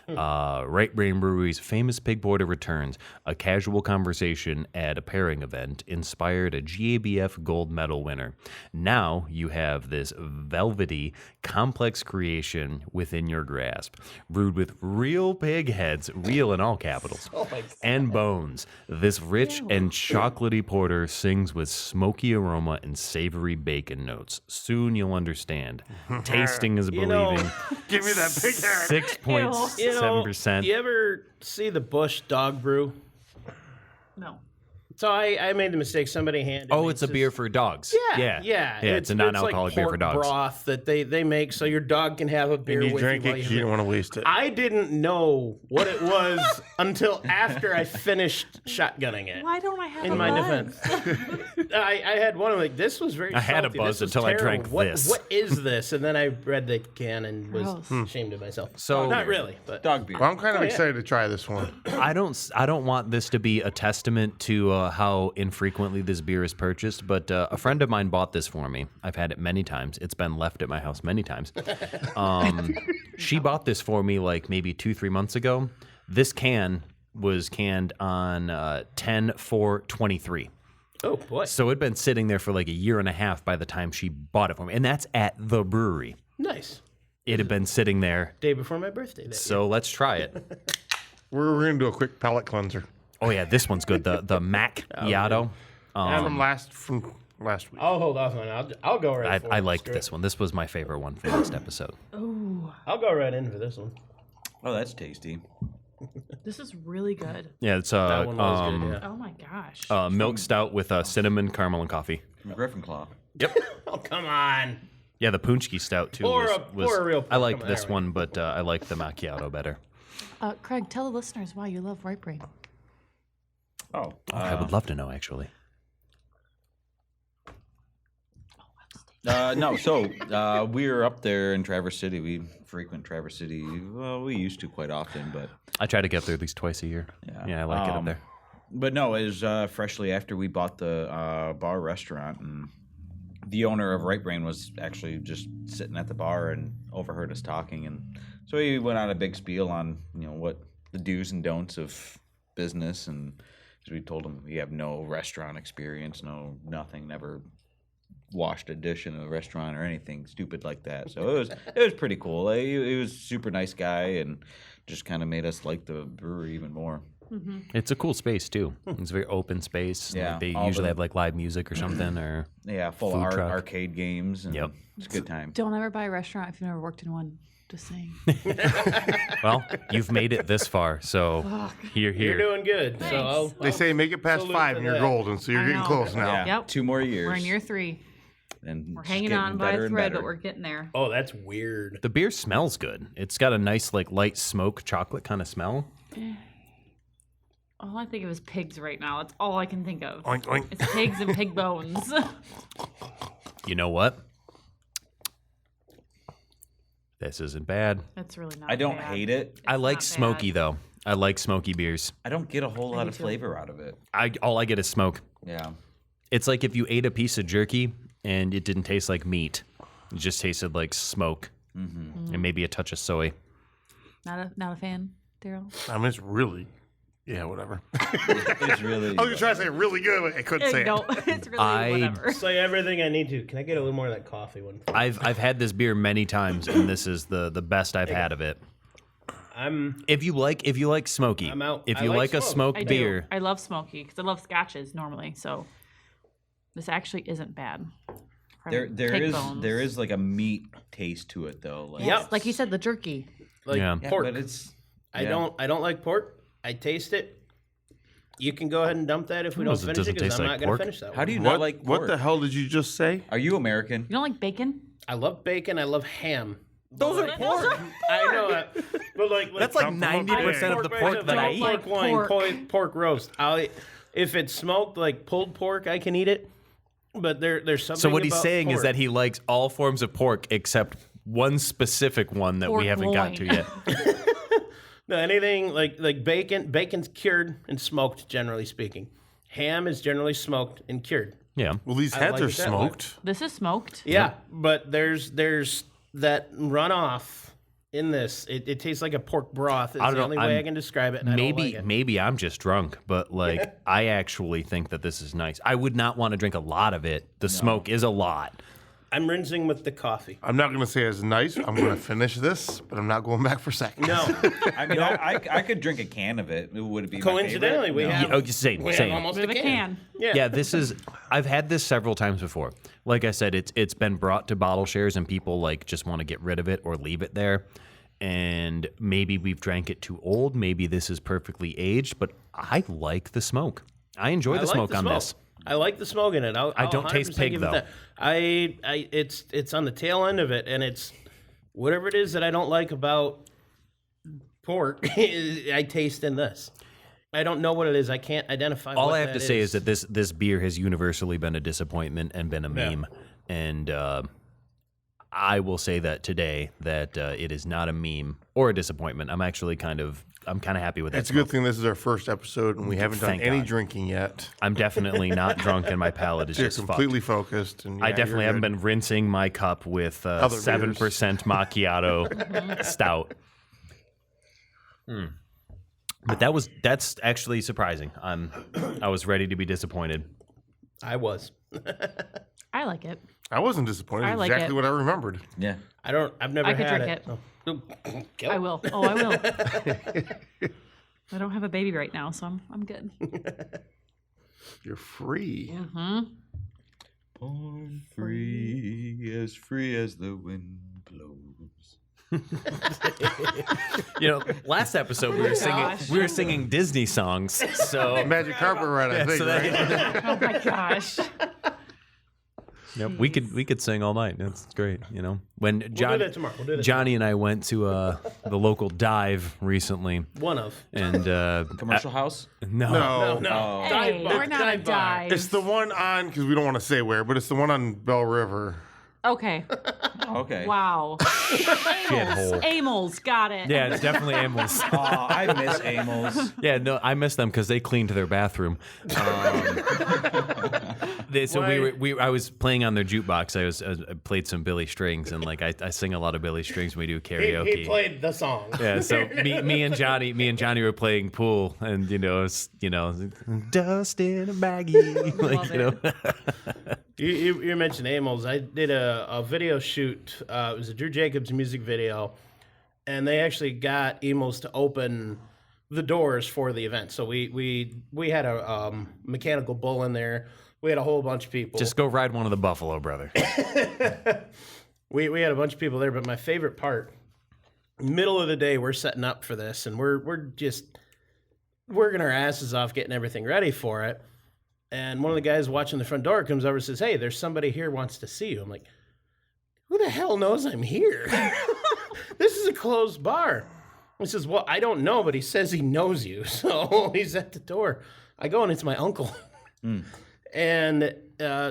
Right Brain Brewery's famous pig porter returns. A casual conversation at a pairing event inspired a GABF gold medal winner. Now you have this velvety, complex creation within your grasp, brewed with real pig heads, real in all capitals, and bones. This rich and chocolatey porter sings with smoky aroma and savory bacon notes. Soon you'll understand. Tasting is believing. Give me that big head. 6.7%. You ever see the Bush dog brew? No. So I made the mistake. Somebody handed me. Oh, it's a beer for dogs. Yeah. Yeah, it's a non-alcoholic like beer for pork dogs. broth that they make so your dog can have a beer And you with drank you it while you because you didn't want to waste it. I didn't know what it was until after I finished shotgunning it. Why don't I have In a my buzz? defense, I had one. I'm like, this was very. I had a salty. buzz This was until I terrible. drank What- this. What is this? And then I read the can and was Gross. ashamed of myself. So- not really, but Dog beer. Well, I'm kind of yeah. excited to try this one. I don't want this to be a testament to how infrequently this beer is purchased, but a friend of mine bought this for me. I've had it many times. It's been left at my house many times. She bought this for me like maybe 2-3 months ago. This can was canned on 10/4/23. Oh boy, So it'd been sitting there for like a year and a half by the time she bought it for me, and that's at the brewery. nice. It had been sitting there. Day before my birthday. So let's try it. We're going to do a quick palate cleanser Oh yeah, this one's good. The macchiato. from last week. I'll hold off on it. I'll go right. for I it. liked Screw this it. one. This was my favorite one for this episode. I'll go right in for this one. Oh, that's tasty. This is really good. Yeah, it's That one was good. Yeah. Oh my gosh. milk stout with cinnamon, caramel, and coffee. From Griffin Claw. Yep. Oh come on. Yeah, the punchki stout too. Pour was, a real I pour. liked Come on, this there we one, but I liked the macchiato better. Craig, tell the listeners why you love Right Brain. Oh. I would love to know actually. No, so we were up there in Traverse City. We frequent Traverse City. Well, we used to quite often, but I try to get up there at least twice a year. Yeah. I like it up there. But no, it was freshly after we bought the bar restaurant, and the owner of Right Brain was actually just sitting at the bar and overheard us talking, and so he went on a big spiel on what the do's and don'ts of business, and we told him we have no restaurant experience, nothing, never washed a dish in a restaurant or anything stupid like that. So it was pretty cool. He was a super nice guy and just kind of made us like the brewery even more. It's a cool space too. It's a very open space. Yeah, Like, they all usually the- have like live music or something, or Yeah, full Food of truck. arcade games. And Yep. it's a good time. Don't ever buy a restaurant if you've never worked in one. Just saying. well, you've made it this far, so here. You're doing good. So I'll, They say make it past salute 5 to and you're that. golden, so you're I getting know. close now. Yeah, Yep. 2 more years. We're in year 3. And We're just hanging getting on by better a and thread, better. but we're getting there. oh, that's weird. The beer smells good. It's got a nice like light smoke chocolate kind of smell. All I think of is pigs right now. That's all I can think of. Oink, oink. It's pigs and pig bones. You know what? This isn't bad. That's really not I don't bad. hate it. I like not smoky bad. though. I like smoky beers. I don't get a whole lot do of too. flavor out of it. All I get is smoke. Yeah. It's like if you ate a piece of jerky and it didn't taste like meat. It just tasted like smoke. And maybe a touch of soy. Not a fan, Daryl. I mean, it's really, yeah, whatever. It's really. I was trying to say really good, but I couldn't say No, it. it's really I- whatever. Say everything I need to. Can I get a little more of that coffee one? I've had this beer many times, and this is the best I've had of it. If you like smoky, I'm out. if I you like like a smoke. smoked I beer, do. I love smoky because I love scotches normally. So this actually isn't bad. there Pig bones. there is like a meat taste to it though. Like, Yep. Like you said, the jerky. Like Yeah. Yeah, pork. but it's. I yeah. don't like pork. I taste it. You can go ahead and dump that if we Well, don't it finish it doesn't because taste I'm like not going pork. to finish that How one. do you What, not like what pork? the hell did you just say? Are you American? You don't like bacon? I love bacon. I love ham. those are pork. I know that. But like That's like Come from 90% of the pork that I eat. Pork loin, Pork. pork roast. If it's smoked, like pulled pork, I can eat it. But there's something. So what he's about saying is pork. that he likes all forms of pork except one specific one that we Pork haven't got to loin. yet. No, anything like bacon. Bacon's cured and smoked, generally speaking. Ham is generally smoked and cured. Yeah. Well, these I heads like are it that way. smoked. This is smoked. Yeah, but there's that runoff in this. It tastes like a pork broth. It's I don't the know, only way I I'm- can describe it. And I don't like it. Maybe I'm just drunk, but like I actually think that this is nice. I would not want to drink a lot of it. The smoke is a lot. I'm rinsing with the coffee. I'm not going to say it's nice. I'm going to finish this, but I'm not going back for seconds. No, I mean, I could drink a can of it. Would it be my coincidentally, favorite? we No. have. Oh, just same, we have same. almost Bit of a can. Yeah, this is. I've had this several times before. Like I said, it's been brought to bottle shares, and people like just want to get rid of it or leave it there. And maybe we've drank it too old. Maybe this is perfectly aged, but I like the smoke. I enjoy the I like smoke the on smoke. this. I like the smoke in it. I don't taste 100% pig, give it though. that. It's on the tail end of it, and it's whatever it is that I don't like about pork. I taste in this. I don't know what it is. I can't identify. All what I have that to say is that this beer has universally been a disappointment and been a meme. And I will say that today that it is not a meme or a disappointment. I'm actually kind of happy with that. It's a good thing this is our first episode and we haven't done Thank any God. drinking yet. I'm definitely not drunk and my palate is You're just completely fucked. focused. And I yeah, definitely you're haven't good. been rinsing my cup with Other 7% macchiato stout. But that's actually surprising. I was ready to be disappointed. I was. I like it. I wasn't disappointed. I like Exactly it. what I remembered. Yeah. I've never I could had drink it. Oh. I will. Oh, I will. I don't have a baby right now, so I'm good. You're free. Born free as the wind blows. Last episode we were singing Disney songs. So Magic carpet ride, I think, so right? Oh my gosh. Yep, we could sing all night. That's great. When We'll do that tomorrow. We'll do that Johnny and I went to the local dive recently, One of. and Commercial house? No. No. Hey, bar. we're not a Dive bar. dive. It's the one on, because we don't want to say where, but it's the one on Bell River. Okay. Okay. Wow. Shithole. Amels. Got it. Yeah, it's definitely Amels. Oh, I miss Amels. Yeah, no, I miss them because they cleaned their bathroom. I was playing on their jukebox. I played some Billy Strings, and I sing a lot of Billy Strings when we do karaoke. He played the song. Yeah, so me and Johnny were playing pool, and dust in a baggie. Love You mentioned Amels. I did a video shoot. It was a Drew Jacobs music video, and they actually got Amels to open the doors for the event. So we had a mechanical bull in there. We had a whole bunch of people. Just go ride one of the buffalo, brother. We had a bunch of people there, but my favorite part, middle of the day, we're setting up for this, and we're just working our asses off getting everything ready for it. And one of the guys watching the front door comes over and says, "Hey, there's somebody here who wants to see you." I'm like, "Who the hell knows I'm here? This is a closed bar." He says, "Well, I don't know, but he says he knows you." So he's at the door. I go, and it's my uncle. And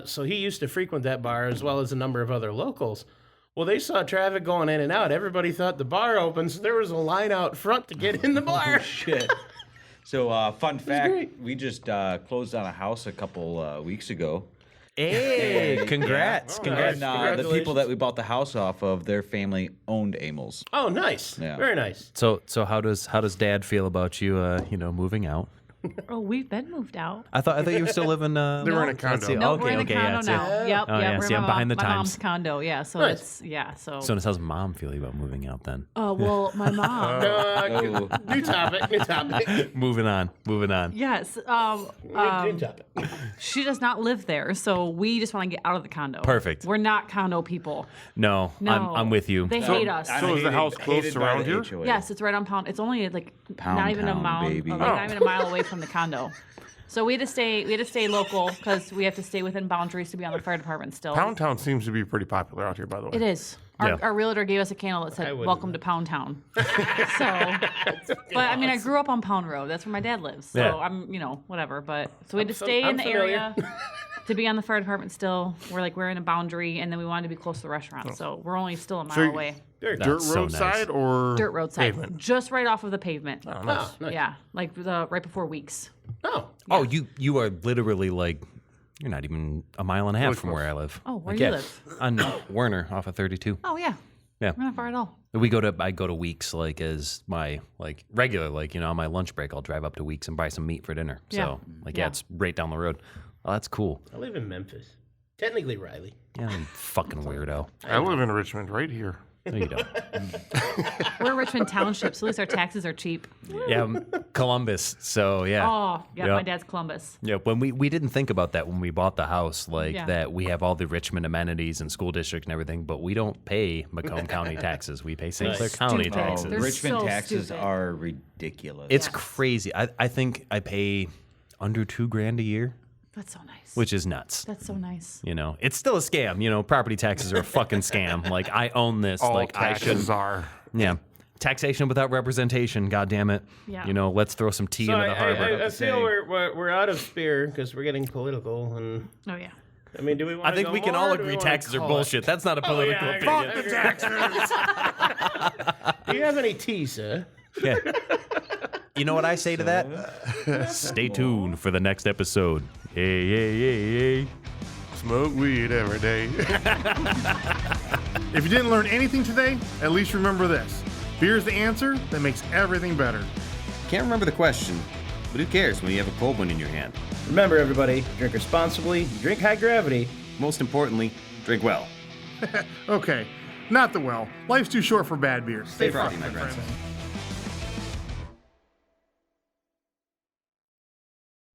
so he used to frequent that bar as well as a number of other locals. Well, they saw traffic going in and out. Everybody thought the bar opened, so there was a line out front to get in the bar. Shit. So, fun fact, great. we just closed on a house a couple weeks ago. Hey, congrats. Yeah. Congrats. And the people that we bought the house off of, their family owned Amels. Oh, nice. Yeah. Very nice. So how does Dad feel about you moving out? Oh, we've been moved out. I thought you were still living. They were in a let's condo. see. No, Okay, we're in a okay, condo yeah, now. so- Yep, Oh, yeah, we're see, I'm behind the my times. mom's condo. Yeah, so Nice. So how's Mom feeling about moving out then? well, my mom. Oh. New topic. Moving on. Yes. New topic. She does not live there, so we just want to get out of the condo. Perfect. We're not condo people. No, No. I'm with you. They hate us. So is the house close around here? HOA. Yes, it's right on Pound. It's only like Pound not even a Town, mile, baby. not even a mile away from the condo. So we had to stay local because we have to stay within boundaries to be on the fire department still. Pound Town seems to be pretty popular out here, by the way. It is. Yeah. Our realtor gave us a candle that said wouldn't. "Welcome to Pound Town." But I mean, I grew up on Pound Road. That's where my dad lives. So Yeah. I'm, whatever. But so we had to stay I'm in the familiar. area to be on the fire department still. We're in a boundary, and then we wanted to be close to the restaurant. So we're only still a mile So you- away. Very Dirt That's so roadside nice. or Dirt roadside, pavement? just right off of the pavement. Oh, nice. Oh, nice. Yeah, like right before Weeks. Oh, Oh, you are literally you're not even a mile and a half Really from close. where I live. Oh, where do you live? On Werner off of 32. Oh yeah. Yeah. We're not far at all. I go to Weeks as my regular on my lunch break. I'll drive up to Weeks and buy some meat for dinner. Yeah. So it's right down the road. Oh, that's cool. I live in Memphis. Technically Riley. Yeah, you fucking weirdo. I live in Richmond, right here. No, you don't. We're Richmond Township, so at least our taxes are cheap. Yeah, Columbus. So yeah. Oh, yeah, Yep. my dad's Columbus. Yeah, when we didn't think about that when we bought the house, Yeah. that we have all the Richmond amenities and school district and everything, but we don't pay Macomb County taxes. We pay St. Clair County Stupid. taxes. They're Richmond so taxes stupid. are ridiculous. It's crazy. I think I pay under $2,000 a year, That's so nice. which is nuts. That's so nice. It's still a scam. Property taxes are a fucking scam. I own this. All I taxes shouldn't. are. Yeah. Taxation without representation. God damn it. Yeah. Let's throw some tea So into the harbor. I feel we're out of Spear because we're getting political. And Oh yeah. I mean, do we want I think we can all agree taxes are bullshit. That's not a political yeah, opinion. Fuck the taxes. Do you have any tea, sir? Yeah. You know what I say to that? Stay tuned for the next episode. Hey. Smoke weed every day. If you didn't learn anything today, at least remember this. Beer is the answer that makes everything better. Can't remember the question, but who cares when you have a cold one in your hand? Remember, everybody, drink responsibly, drink high gravity. Most importantly, drink well. Okay, not the well. Life's too short for bad beers. Stay frosty, my friends.